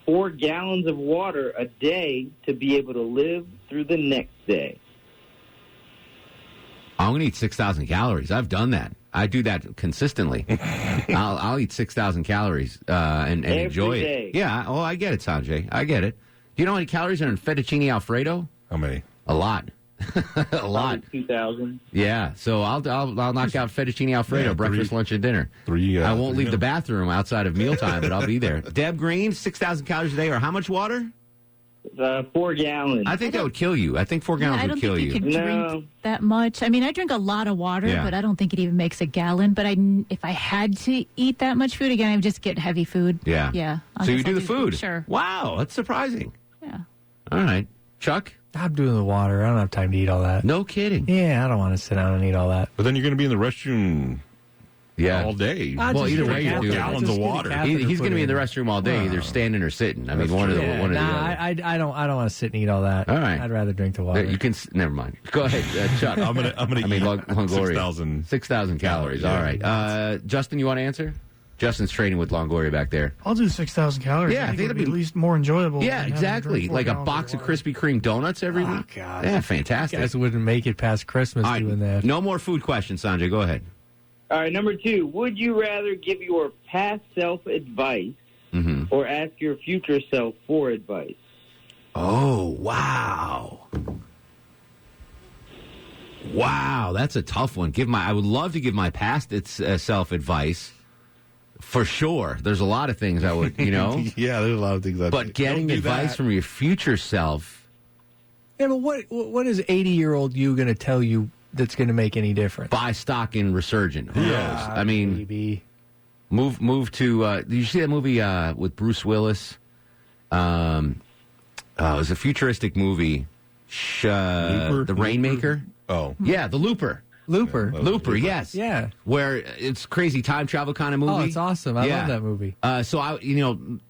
4 gallons of water a day to be able to live through the next day? I'm going to eat 6,000 calories. I've done that. I do that consistently. I'll eat 6,000 calories and enjoy it. Yeah. Oh, I get it, Sanjay. I get it. Do you know how many calories are in fettuccine Alfredo? How many? A lot. A lot. 2,000. Yeah. So I'll knock out fettuccine Alfredo, breakfast, lunch, and dinner. I won't leave the bathroom outside of mealtime, but I'll be there. Deb Green, 6,000 calories a day, or how much water? 4 gallons. I think that would kill you. I think 4 gallons would kill you. I don't think you can drink that much. I mean, I drink a lot of water, but I don't think it even makes a gallon. But if I had to eat that much food, again, I would just get heavy food. Yeah. Yeah. So you do the food? Sure. Wow, that's surprising. Yeah. All right. Chuck? I'm doing the water. I don't have time to eat all that. No kidding. Yeah, I don't want to sit down and eat all that. But then you're going to be in the restroom all day. Well, either way, you're doing gallons of water. He's going to be in the restroom all day, either standing or sitting. I mean, one or the other. I don't want to sit and eat all that. All right. I'd rather drink the water. You can. Never mind. Go ahead, Chuck. I'm gonna eat Longoria. 6,000 calories. All right. Justin, you want to answer? Justin's training with Longoria back there. I'll do 6,000 calories. Yeah, I think it'd be at least more enjoyable. Yeah, exactly. Like a box of Krispy Kreme donuts every week. God. Yeah, fantastic. You guys wouldn't make it past Christmas doing that. No more food questions, Sanjay. Go ahead. All right, number 2, would you rather give your past self advice or ask your future self for advice? Oh, wow. Wow, that's a tough one. I would love to give my past self advice. For sure. There's a lot of things I would, Yeah, there's a lot of things But getting advice from your future self. Yeah, but what is 80-year-old you going to tell you that's going to make any difference? Buy stock in Resurgent. Who knows? I mean, maybe. Move to, did you see that movie with Bruce Willis? It was a futuristic movie. The Rainmaker? Oh. Yeah, The Looper. Looper, yes. Yeah. Where it's crazy time travel kind of movie. Oh, it's awesome. I love that movie. So,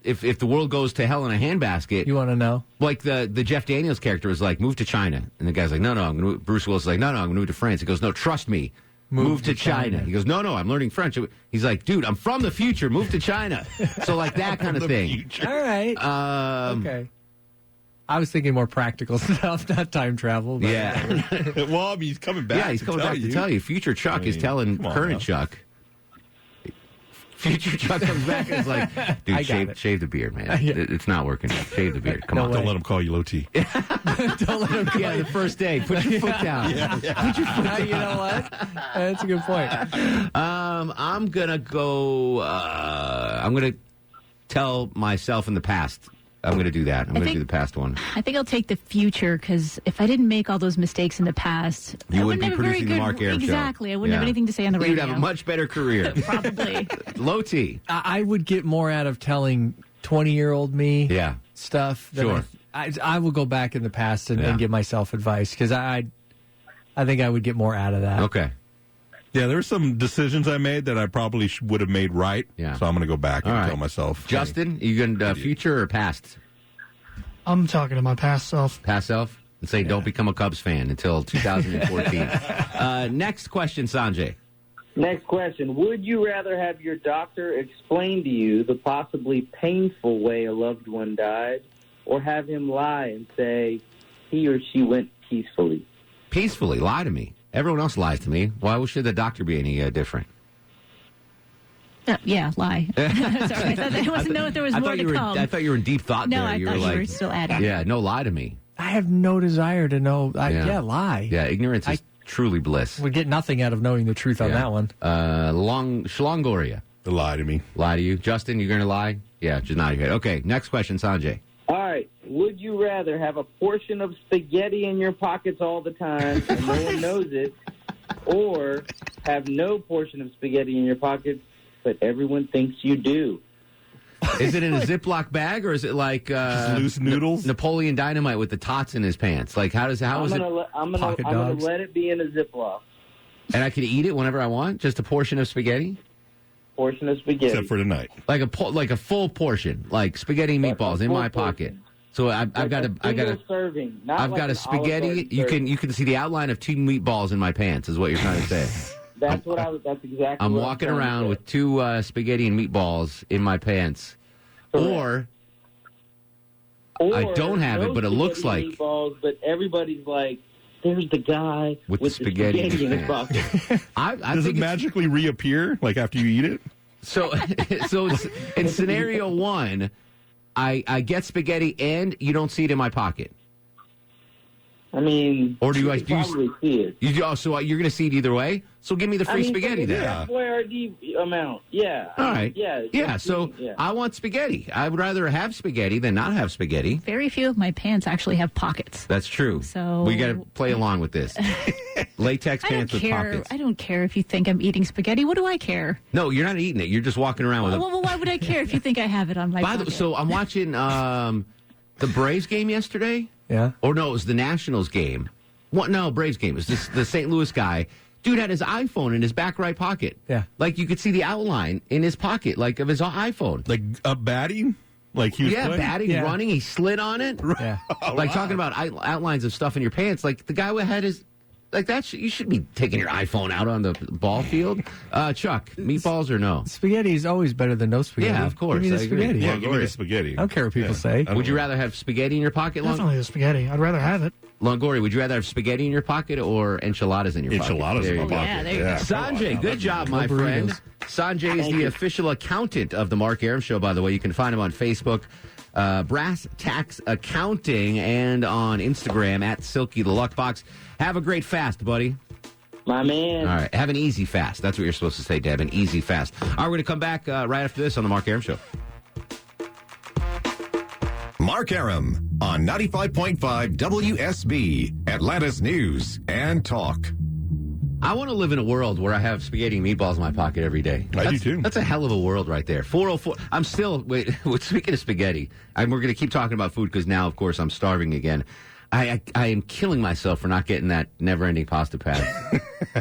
if the world goes to hell in a handbasket. You want to know? Like the Jeff Daniels character was like, move to China. And the guy's like, no, Bruce Willis is like, no, I'm going to move to France. He goes, no, trust me. Move to China. He goes, no, I'm learning French. He's like, dude, I'm from the future. Move to China. So like that kind of thing. Future. All right. Okay. I was thinking more practical stuff, not time travel. But yeah. Well, I mean, he's coming back. Yeah, he's coming back to tell you. Future Chuck is telling current Chuck. Future Chuck comes back and is like, dude, shave the beard, man. It's not working. Shave the beard. Come on. Don't let him call you low T. Don't let him call you. The first day. Put your foot down. Put your foot down. You know what? That's a good point. I'm going to go, I'm going to tell myself in the past. I'm going to do that. I'm going to do the past one. I think I'll take the future because if I didn't make all those mistakes in the past, you wouldn't be producing the Mark Arum show. Exactly. I wouldn't have anything to say on the radio. You'd have a much better career. Probably. Low T. I would get more out of telling 20-year-old me stuff. Sure. I will go back in the past and give myself advice because I think I would get more out of that. Okay. Yeah, there were some decisions I made that I probably would have made right. Yeah. So I'm going to go back and tell myself. Justin, you going to future or past? I'm talking to my past self. Past self? And say don't become a Cubs fan until 2014. Next question, Sanjay. Next question. Would you rather have your doctor explain to you the possibly painful way a loved one died or have him lie and say he or she went peacefully? Peacefully? Lie to me. Everyone else lies to me. Why should the doctor be any different? Yeah, lie. Sorry, I wasn't know if there was more to come. I thought you were in deep thought there. No, I thought you were still adding. Yeah, no, lie to me. I have no desire to know. Lie. Yeah, ignorance is truly bliss. Would get nothing out of knowing the truth on that one. Longoria. Lie to me. Lie to you. Justin, you're going to lie? Yeah, just nod your head. Okay, next question, Sanjay. All right. Would you rather have a portion of spaghetti in your pockets all the time and no one knows it, or have no portion of spaghetti in your pockets but everyone thinks you do? Is it in a Ziploc bag, or is it like just loose noodles? Napoleon Dynamite with the tots in his pants? Like, how is it? I'm gonna let it be in a Ziploc. And I can eat it whenever I want? Just a portion of spaghetti? Portion of spaghetti. Except for tonight. Like a full portion, like spaghetti and meatballs in my pocket. So I've got a serving. I've got a spaghetti. You can see the outline of 2 meatballs in my pants. Is what you're trying to say? That's exactly. I'm walking around with 2 spaghetti and meatballs in my pants, or I don't have it, but it looks like meatballs. But everybody's like, "There's the guy with the spaghetti in his pocket." Does it magically reappear like after you eat it? So in scenario 1, I get spaghetti and you don't see it in my pocket. I mean, or do you probably see it? So you're going to see it either way? So give me the free spaghetti then. Yeah, the amount. Yeah. All right. Yeah. So I want spaghetti. I would rather have spaghetti than not have spaghetti. Very few of my pants actually have pockets. That's true. So we got to play along with this. Latex pants with pockets. I don't care if you think I'm eating spaghetti. What do I care? No, you're not eating it. You're just walking around with it. Well, why would I care if you think I have it on my pocket? So I'm watching the Braves game yesterday. Yeah. Or no, it was the Nationals game. What? No, Braves game. It was the St. Louis guy. Dude had his iPhone in his back right pocket. Yeah. Like you could see the outline in his pocket, like of his iPhone. Like a batting? Like he was playing? Batting, running. He slid on it. Yeah. Talking about outlines of stuff in your pants. Like the guy had his... Like that, you should be taking your iPhone out on the ball field. Chuck, meatballs or no? Spaghetti is always better than no spaghetti. Yeah, of course. Give me the spaghetti. Yeah, give me the spaghetti. I don't care what people say. Would you rather have spaghetti in your pocket? Definitely the spaghetti. I'd rather have it. Longoria, would you rather have spaghetti in your pocket or enchiladas in your pocket? Enchiladas in my pocket. Yeah, there you go. Sanjay, good job, my friend. Sanjay is the official accountant of the Mark Arum Show, by the way. You can find him on Facebook, Brass Tax Accounting, and on Instagram at Silky the Luck Box. Have a great fast, buddy. My man. All right. Have an easy fast. That's what you're supposed to say, Deb. An easy fast. All right, we're going to come back right after this on the Mark Arum Show. Mark Arum on 95.5 WSB, Atlanta's News and Talk. I want to live in a world where I have spaghetti and meatballs in my pocket every day. I do, too. That's a hell of a world right there. 404. I'm still, speaking of spaghetti, we're going to keep talking about food because now, of course, I'm starving again. I am killing myself for not getting that never-ending pasta pad.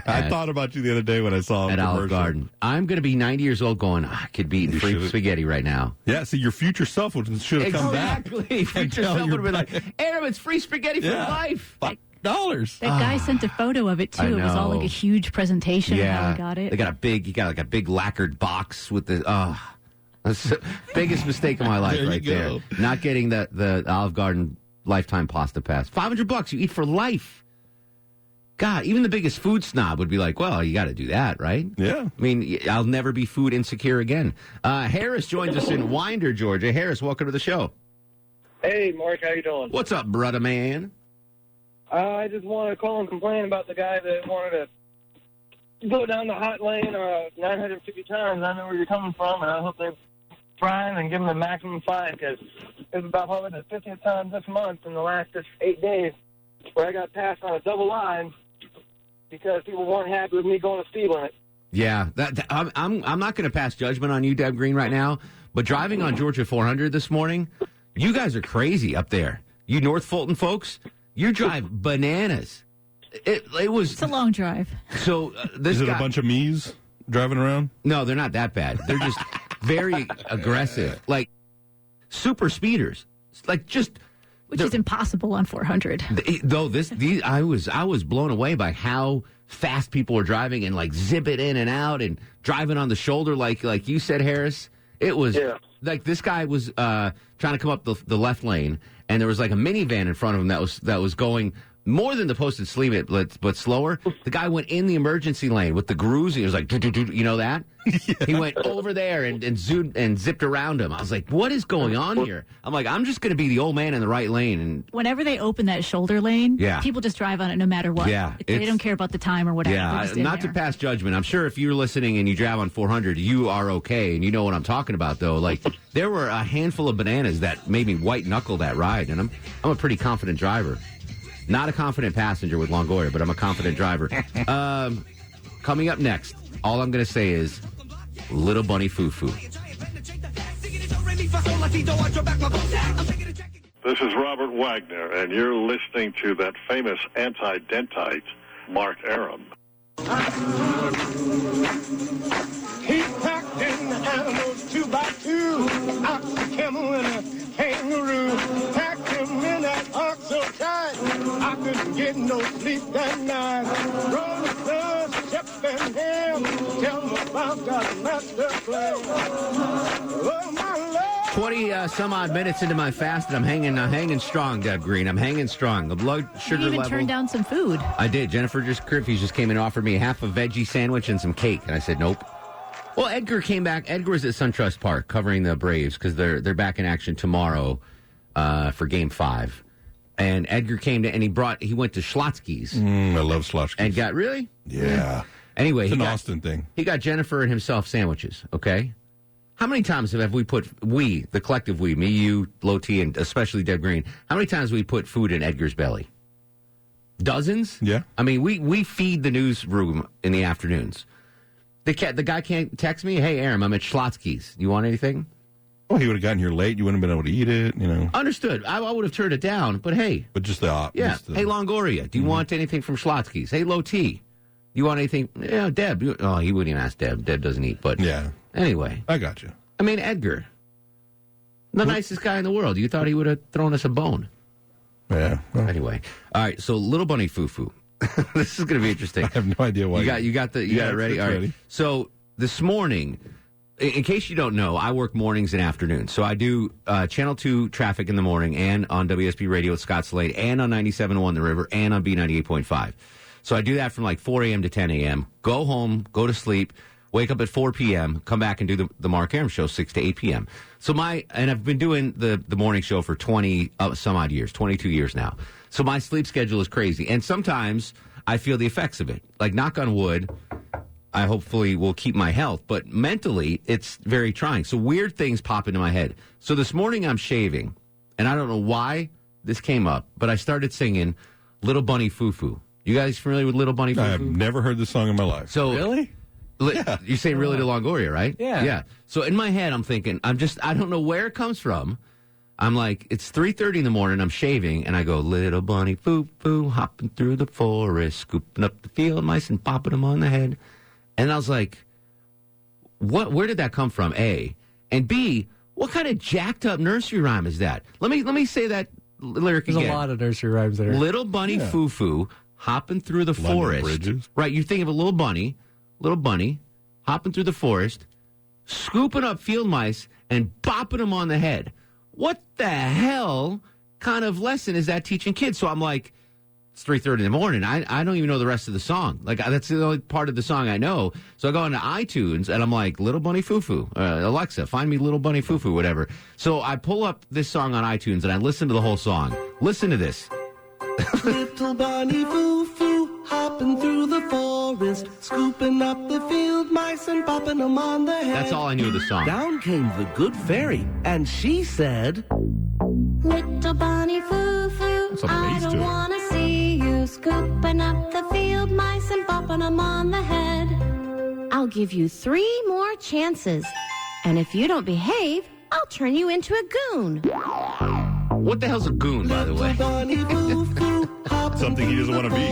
I thought about you the other day when I saw at Olive Garden. I'm going to be 90 years old going, I could be eating free spaghetti right now. Yeah, see, your future self should have come back. Exactly. Future self would have been like, Arum, it's free spaghetti for life. $5. That guy sent a photo of it, too. It was all like a huge presentation of how he got it. He got a big lacquered box with the, that's the biggest mistake of my life right there. Not getting the Olive Garden lifetime pasta pass. $500 you eat for life. God, even the biggest food snob would be like, well, you got to do that, right? Yeah. I mean, I'll never be food insecure again. Harris joins us in Winder, Georgia. Harris, welcome to the show. Hey, Mark, how you doing? What's up, brother man? I just want to call and complain about the guy that wanted to go down the hot lane 950 times. I know where you're coming from, and I hope they fine and give him the maximum fine, because it's about probably the 50th time this month in the last 8 days where I got passed on a double line because people weren't happy with me going the speed limit. Yeah, I'm not going to pass judgment on you, Deb Green, right now, but driving on Georgia 400 this morning, you guys are crazy up there. You North Fulton folks, you drive bananas. It's a long drive. So is it a bunch of me's driving around? No, they're not that bad. They're just very aggressive, like super speeders, like just which is impossible on 400. I was blown away by how fast people were driving and like zip it in and out and driving on the shoulder, like you said, Harris. It was like this guy was trying to come up the left lane, and there was like a minivan in front of him that was going more than the posted speed limit, but slower. The guy went in the emergency lane with the grooves. He was like, you know that? Yeah. He went over there and zoomed and zipped around him. I was like, what is going on here? I'm like, I'm just going to be the old man in the right lane. And whenever they open that shoulder lane, people just drive on it no matter what. Yeah, they don't care about the time or whatever. Yeah, not to pass judgment. I'm sure if you're listening and you drive on 400, you are okay, and you know what I'm talking about, though. Like, there were a handful of bananas that made me white-knuckle that ride, and I'm a pretty confident driver. Not a confident passenger with Longoria, but I'm a confident driver. Coming up next, all I'm going to say is Little Bunny Foo-Foo. This is Robert Wagner, and you're listening to that famous anti-dentite, Mark Arum. He packed in the animals 2 by 2, ox, a camel, and a kangaroo. Packed him in that ox so tight, I couldn't get no sleep that night. Rolling Stones, Shep and Ham, tell them about that master plan. Oh, my Lord. 20 some odd minutes into my fast, and I'm hanging strong, Deb Green. I'm hanging strong. The blood sugar you even level. turned down some food. I did. Jennifer Griffiths just came in and offered me half a veggie sandwich and some cake, and I said nope. Well, Edgar came back. Edgar was at SunTrust Park covering the Braves because they're back in action tomorrow for Game 5. And Edgar came to, and he went to Schlotsky's. I love Schlotsky's. And got really? Yeah. Anyway, it's an Austin thing. He got Jennifer and himself sandwiches. Okay. How many times have we put, the collective we, me, you, Low T, and especially Deb Green, how many times have we put food in Edgar's belly? Dozens? Yeah. I mean, we feed the newsroom in the afternoons. The guy can't text me, hey, Arum, I'm at Schlotsky's. You want anything? Well, he would have gotten here late. You wouldn't have been able to eat it, Understood. I would have turned it down, but hey. But just the... Yeah. Hey, Longoria, do you want anything from Schlotsky's? Hey, Low T, you want anything? Yeah, Deb. He wouldn't even ask Deb. Deb doesn't eat, but... Yeah. Anyway. I got you. I mean, Edgar, the nicest guy in the world. You thought he would have thrown us a bone. Yeah. Well. Anyway. All right, so Little Bunny Foo-Foo. This is going to be interesting. I have no idea why. You got it ready? All right. Ready. So this morning, in case you don't know, I work mornings and afternoons. So I do Channel 2 traffic in the morning and on WSB Radio at Scott Slade and on 97.1 The River and on B98.5. So I do that from like 4 a.m. to 10 a.m., go home, go to sleep, wake up at 4 p.m., come back and do the Mark Arum Show 6 to 8 p.m. So and I've been doing the morning show for 20 some odd years, 22 years now. So my sleep schedule is crazy. And sometimes I feel the effects of it. Like, knock on wood, I hopefully will keep my health. But mentally, it's very trying. So weird things pop into my head. So this morning I'm shaving, and I don't know why this came up, but I started singing Little Bunny Foo-Foo. You guys familiar with Little Bunny Foo-Foo? I've never heard this song in my life. So really? Yeah. You're saying really to Longoria, right? Yeah. Yeah. So in my head, I'm thinking, I don't know where it comes from. I'm like, it's 3:30 in the morning, I'm shaving, and I go, Little Bunny Foo-Foo, hopping through the forest, scooping up the field mice and popping them on the head. And I was like, where did that come from, A? And B, what kind of jacked up nursery rhyme is that? Let me say that lyric again. There's a lot of nursery rhymes there. Little Bunny Foo-Foo, hopping through the London forest. Bridges. Right, you think of a little bunny, hopping through the forest, scooping up field mice and bopping them on the head. What the hell kind of lesson is that teaching kids? So I'm like, it's 3:30 in the morning. I don't even know the rest of the song. Like, that's the only part of the song I know. So I go into iTunes, and I'm like, Little Bunny Foo-Foo. Alexa, find me Little Bunny Foo-Foo, whatever. So I pull up this song on iTunes, and I listen to the whole song. Listen to this. Little bunny foo-foo, hopping through the forest, scooping up the field mice and popping them on the head. That's all I knew of the song. Down came the good fairy, and she said, Little bunny foo-foo, I don't want to see you scooping up the field mice and popping them on the head. I'll give you 3 more chances, and if you don't behave, I'll turn you into a goon. What the hell's a goon, by the way? Something he doesn't want to be.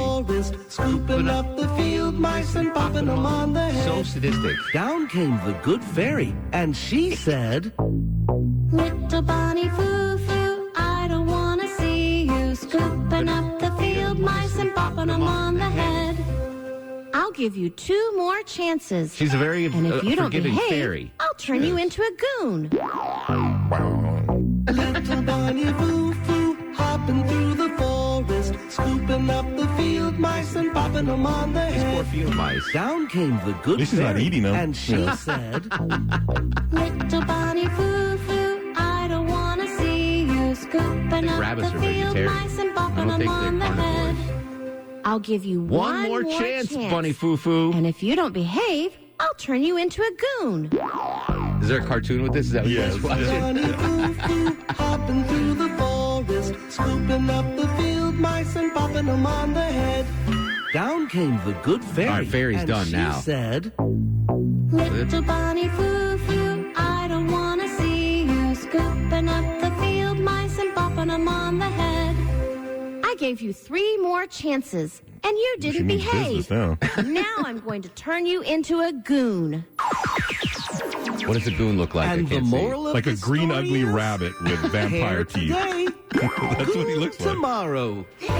Scooping up the field mice and popping them on the head. So sadistic. Down came the good fairy, and she said, Little bunny foo-foo, I don't want to see you scooping up the field mice and popping them on the head. I'll give you 2 more chances. She's a very and if you don't forgiving behave, fairy. I'll turn you into a goon. Little bunny foo-foo, hopping through the forest, scooping up the field mice and popping them on the head. Poor field mice. Down came the good At least he's not fairy, eating them. and she said, Little bunny foo-foo, I don't want to see you scooping up rabbits the are field vegetarian. mice and I popping don't them think on the they're head. carnivores. I'll give you One more chance, Bunny Foo-Foo. And if you don't behave, I'll turn you into a goon. Is there a cartoon with this? Is that what you guys watching? Bunny foo-foo, hopping through the forest, scooping up the field mice and popping them on the head. Down came the good fairy. All right, fairy's and done she now. Said, Little bunny foo-foo, I don't want to see you gave you 3 more chances, and you didn't behave. Now I'm going to turn you into a goon. What does a goon look like? And I can't the moral see. of like a green ugly rabbit with vampire teeth. That's what he looks like. Tomorrow. All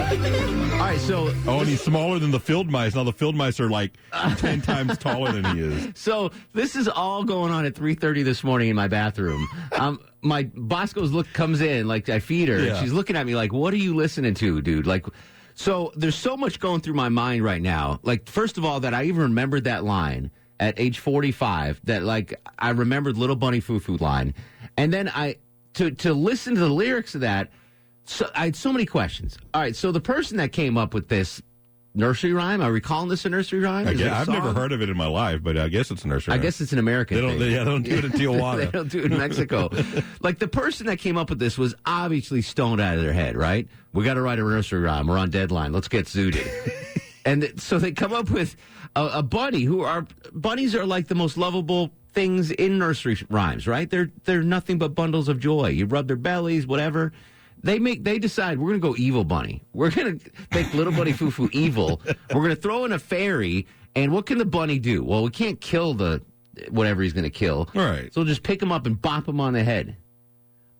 right, so... Oh, and he's smaller than the field mice. Now the field mice are like 10 times taller than he is. So this is all going on at 3:30 this morning in my bathroom. My Bosco's comes in, like I feed her, and she's looking at me like, what are you listening to, dude? Like, so there's so much going through my mind right now. Like, first of all, that I even remembered that line at age 45, that like I remembered Little Bunny Foo-Foo line. And then to listen to the lyrics of that, so I had so many questions. All right, so the person that came up with this nursery rhyme, are we calling this a nursery rhyme? I've never heard of it in my life, but I guess it's a nursery rhyme. I guess it's an American thing. They don't do it in Tijuana. They don't do it in Mexico. Like, the person that came up with this was obviously stoned out of their head, right? We got to write a nursery rhyme. We're on deadline. Let's get zooted. And so they come up with a bunny, bunnies are like the most lovable things in nursery rhymes, right? They're nothing but bundles of joy. You rub their bellies, whatever. They decide we're going to go evil bunny. We're going to make Little Bunny Foo-Foo evil. We're going to throw in a fairy, and what can the bunny do? Well, we can't kill whatever he's going to kill. All right. So we'll just pick him up and bop him on the head.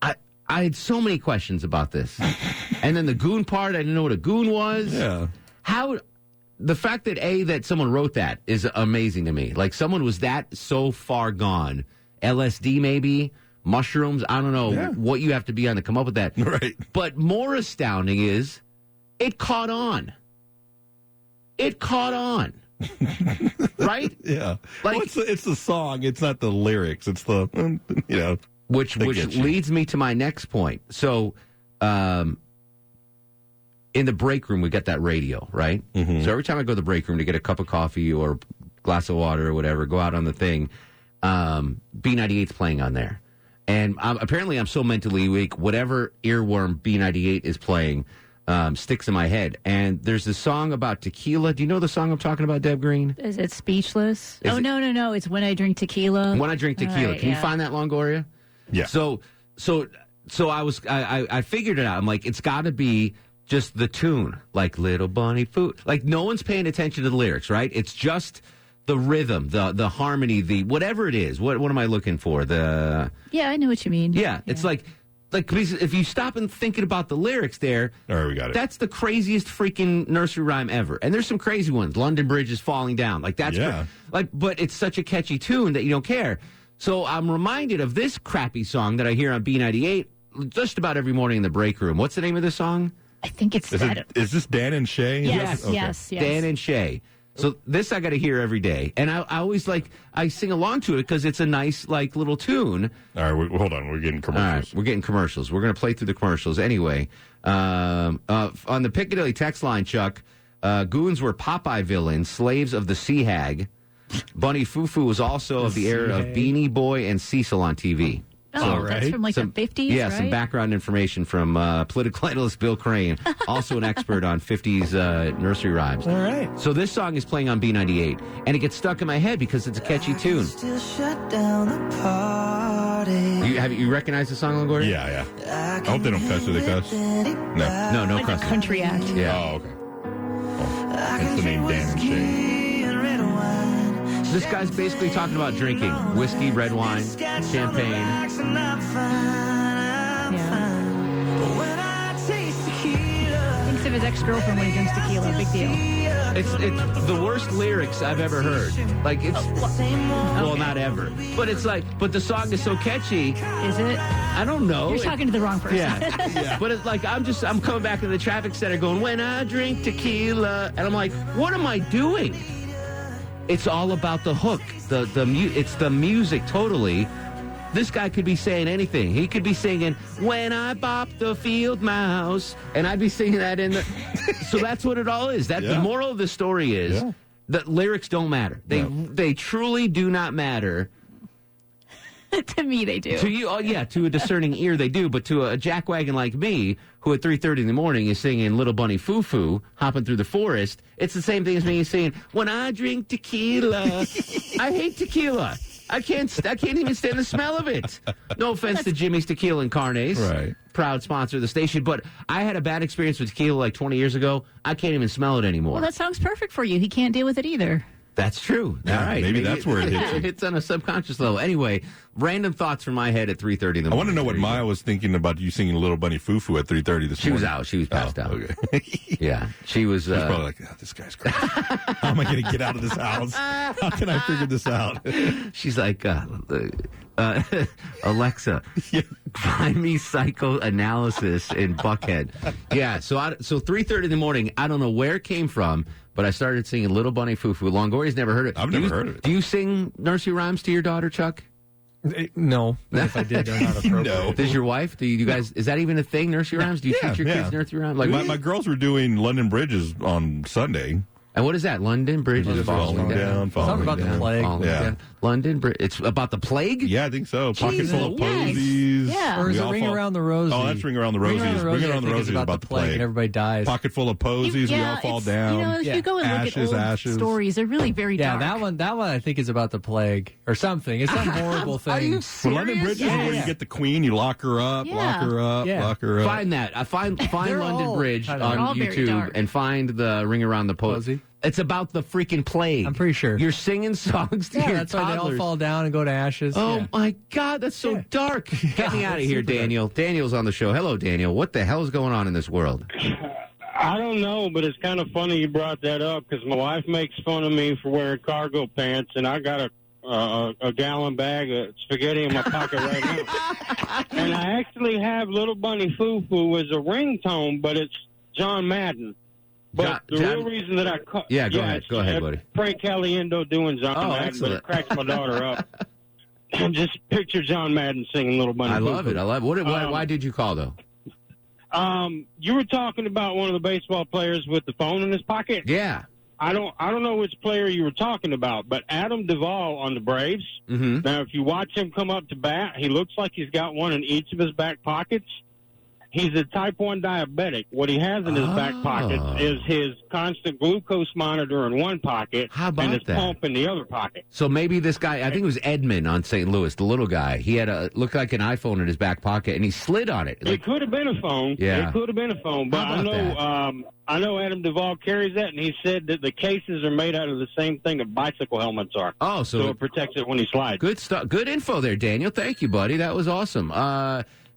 I had so many questions about this. And then the goon part, I didn't know what a goon was. Yeah. The fact that someone wrote that is amazing to me. Like, someone was so far gone. LSD maybe, mushrooms, I don't know what you have to be on to come up with that. Right. But more astounding is it caught on. It caught on. Right? Yeah. Like, it's the song, it's not the lyrics. It's the, Which leads me to my next point. So, in the break room, we got that radio, right? Mm-hmm. So every time I go to the break room to get a cup of coffee or a glass of water or whatever, go out on the thing, B98's playing on there. And apparently I'm so mentally weak, whatever earworm B98 is playing sticks in my head. And there's this song about tequila. Do you know the song I'm talking about, Deb Green? Is it Speechless? No. It's When I Drink Tequila. When I Drink Tequila. Right, Can you find that, Longoria? Yeah. So I figured it out. I'm like, it's got to be just the tune, like Little Bunny Foo. Like, no one's paying attention to the lyrics, right? It's just the rhythm, the harmony, the whatever it is. What am I looking for? Yeah, I know what you mean. Yeah, it's like if you stop and thinking about the lyrics there, all right, we got it. That's the craziest freaking nursery rhyme ever. And there's some crazy ones. London Bridge is falling down. Like, that's but it's such a catchy tune that you don't care. So I'm reminded of this crappy song that I hear on B98 just about every morning in the break room. What's the name of this song? I think it's is this Dan and Shay? Yes, okay. yes. Dan and Shay. So this I got to hear every day. And I always I sing along to it because it's a nice, little tune. All right, hold on. We're getting commercials. All right, we're getting commercials. We're going to play through the commercials anyway. On the Piccadilly text line, Chuck, goons were Popeye villains, slaves of the Sea Hag. Bunny Foo-Foo was also of the era of Beanie Boy and Cecil on TV. Oh, that's from the 50s, yeah, right? some background information from political analyst Bill Crane, also an expert on 50s nursery rhymes. All right. So this song is playing on B98, and it gets stuck in my head because it's a catchy tune. Still shut down the party. You recognize the song, Longoria? Yeah. I hope they don't cuss. Do they cuss? No like cussing. A country act. Yeah. Oh, okay. Oh, that's the name Dan and Shay. This guy's basically talking about drinking whiskey, red wine, champagne. Yeah. Thinks of his ex-girlfriend when he drinks tequila. Big deal. It's the worst lyrics I've ever heard. Like, it's well, not ever, but it's but the song is so catchy. Is it? I don't know. You're talking to the wrong person. Yeah. But it's I'm coming back to the traffic center going, when I drink tequila, and I'm like, what am I doing? It's all about the hook. It's the music totally. This guy could be saying anything. He could be singing, when I bop the field mouse, and I'd be singing that in the... So that's what it all is. The moral of the story is that lyrics don't matter. They truly do not matter. To me, they do. To you, to a discerning ear, they do. But to a jackwagon like me, who at 3:30 in the morning is singing Little Bunny Foo-Foo, hopping through the forest, it's the same thing as me saying, when I drink tequila. I hate tequila. I can't even stand the smell of it. No offense to Jimmy's Tequila and Carnes, right? Proud sponsor of the station, but I had a bad experience with tequila like 20 years ago. I can't even smell it anymore. Well, that sounds perfect for you. He can't deal with it either. That's true. Yeah, all right. Maybe that's where it hits you. It's on a subconscious level. Anyway, random thoughts from my head at 3:30 in the morning. I want to know what Maya was thinking about you singing Little Bunny Foo-Foo at 3:30 this morning. She was out. She was passed out. Okay. Yeah. She was... She's probably like, this guy's crazy. How am I going to get out of this house? How can I figure this out? She's like, Alexa, find me psychoanalysis in Buckhead. Yeah, so 3:30 in the morning, I don't know where it came from, but I started singing Little Bunny Foo-Foo. Longoria's never heard it. I've never heard of it. Do you sing nursery rhymes to your daughter, Chuck? No. If I did, they're not appropriate. No. Does your wife? Do you guys? Is that even a thing? Nursery rhymes? Do you teach your kids nursery rhymes? Like my girls were doing London Bridges on Sunday. And what is that? London Bridge is falling down. Something about the plague. Down. London Bridge. It's about the plague? Yeah, I think so. Pocket full of posies. Yeah. Or is it Ring Around the Rosies? Oh, that's Ring Around the Rosies. Ring Around the Rosies is about the plague. And everybody dies. Pocket full of posies. We all fall down. You know, if you go and look at old stories, they're really very dark. Yeah, that one I think is about the plague or something. It's some horrible thing. Are you Well, serious? London Bridge is where you get the queen, you lock her up, lock her up. Find that. Find London Bridge on YouTube dark. and find the Ring Around the Posy. It's about the freaking plague. I'm pretty sure. You're singing songs to your that's why they all fall down and go to ashes. Oh, my God, that's so dark. Get me out of here, Daniel. Daniel's on the show. Hello, Daniel. What the hell is going on in this world? I don't know, but it's kind of funny you brought that up because my wife makes fun of me for wearing cargo pants, and I got a gallon bag of spaghetti in my pocket right now. And I actually have Little Bunny Foo-Foo as a ringtone, but it's John Madden. But the real reason that I caught... Yeah, go ahead, buddy. Frank Caliendo doing John Madden, excellent. but it cracks my daughter up. And just picture John Madden singing Little Bunny Foo-Foo. I love it. Why did you call, though? You were talking about one of the baseball players with the phone in his pocket. Yeah. I don't know which player you were talking about, but Adam Duvall on the Braves. Mm-hmm. Now, if you watch him come up to bat, he looks like he's got one in each of his back pockets. He's a type 1 diabetic. What he has in his back pocket is his constant glucose monitor in one pocket and his pump in the other pocket. So maybe this guy, I think it was Edmund on St. Louis, the little guy. He had looked like an iPhone in his back pocket, and he slid on it. It could have been a phone. Yeah. It could have been a phone. But I know Adam Duvall carries that, and he said that the cases are made out of the same thing that bicycle helmets are. Oh, so it protects it when he slides. Good stuff. Good info there, Daniel. Thank you, buddy. That was awesome.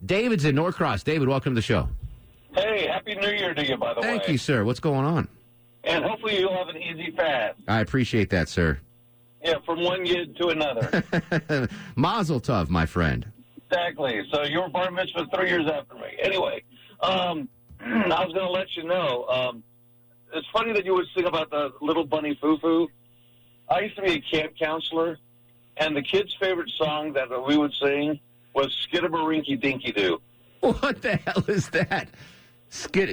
David's in Norcross. David, welcome to the show. Hey, Happy New Year to you, by the way. Thank you, sir. What's going on? And hopefully you'll have an easy fast. I appreciate that, sir. Yeah, from one yid to another. Mazel tov, my friend. Exactly. So you were bar mitzvah 3 years after me. Anyway, I was going to let you know. It's funny that you would sing about the Little Bunny Foo-Foo. I used to be a camp counselor, and the kids' favorite song that we would sing was Skidamarinky Dinky Doo. What the hell is that?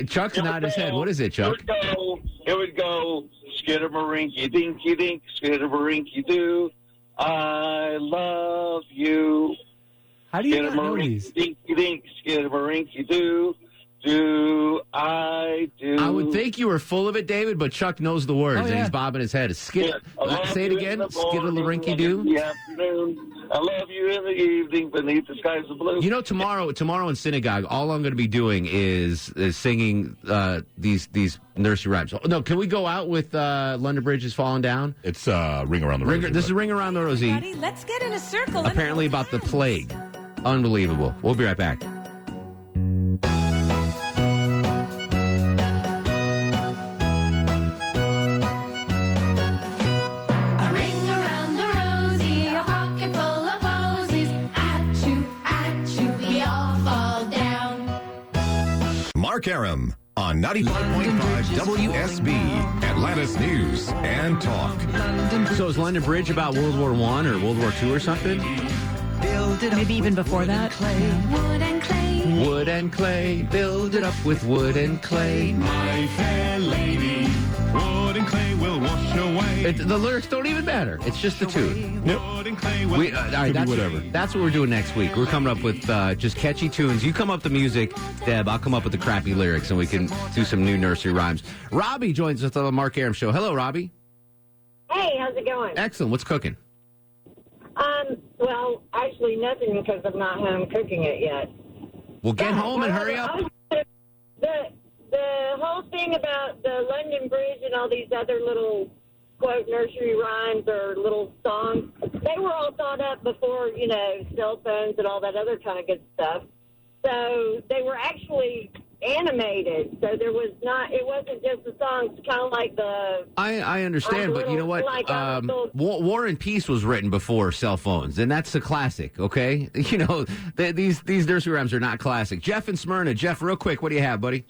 Chuck's nodding his head. What is it, Chuck? It would go Skidamarinky Dinky Dink, Skidamarinky Doo. I love you. How do you not know these? Dinky Dink, Skidamarinky Doo. Do I do? I would think you were full of it, David, but Chuck knows the words, and he's bobbing his head. Say it again. Skidamarinky Doo. In the afternoon. I love you in the evening beneath the skies of blue. You know, tomorrow in synagogue, all I'm going to be doing is singing these nursery rhymes. No, can we go out with London Bridge is falling down? It's Ring Around the Rosie. This is Ring Around the Rosie. Let's get in a circle. Apparently about the plague. Unbelievable. We'll be right back. Mark Arum on 95.5 WSB, Atlanta's News and Talk. So is London Bridge about World War I or World War II or something? Maybe even before that. Wood and clay. Wood and clay, build it up with wood and clay. My fair lady, wood and clay will wash away. The lyrics don't even matter. It's just the tune. Yep. Wood and clay will All right, that's what we're doing next week. We're coming up with just catchy tunes. You come up with the music, Deb. I'll come up with the crappy lyrics, and we can do some new nursery rhymes. Robbie joins us on the Mark Arum Show. Hello, Robbie. Hey, how's it going? Excellent. What's cooking? Well, actually nothing because I'm not home cooking it yet. Well, get home and hurry up. The whole thing about the London Bridge and all these other little, quote, nursery rhymes or little songs, they were all thought up before, cell phones and all that other kind of good stuff. So they were actually animated. So it wasn't just the songs, kind of like the... I understand, but you know what? War and Peace was written before cell phones, and that's a classic, okay? These nursery rhymes are not classic. Jeff in Smyrna. Jeff, real quick, what do you have, buddy?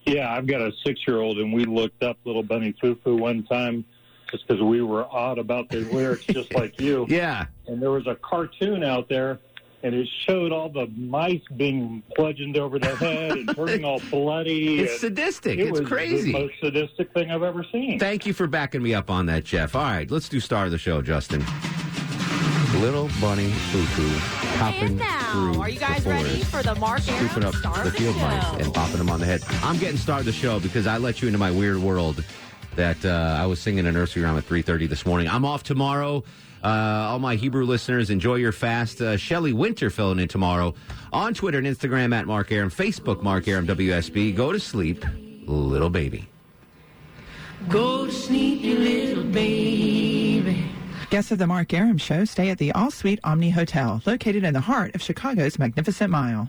Yeah, I've got a 6-year-old, and we looked up Little Bunny Foo-Foo one time just because we were odd about the lyrics, just like you. Yeah. And there was a cartoon out there, and it showed all the mice being bludgeoned over the head and turning all bloody. It's sadistic. It's crazy. It was the most sadistic thing I've ever seen. Thank you for backing me up on that, Jeff. All right, let's do star of the show, Justin. Little Bunny Foo-Foo hopping through are you guys the forest, ready for the Mark Arum scooping up star the of the field show? mice and popping them on the head. I'm getting star of the show because I let you into my weird world that I was singing a nursery rhyme at 3:30 this morning. I'm off tomorrow. All my Hebrew listeners, enjoy your fast. Shelley Winter filling in tomorrow on Twitter and Instagram at Mark Arum, Facebook Mark Arum WSB. Go to sleep, little baby. Go to sleep, you little baby. Guests of the Mark Arum Show stay at the All Suite Omni Hotel, located in the heart of Chicago's Magnificent Mile.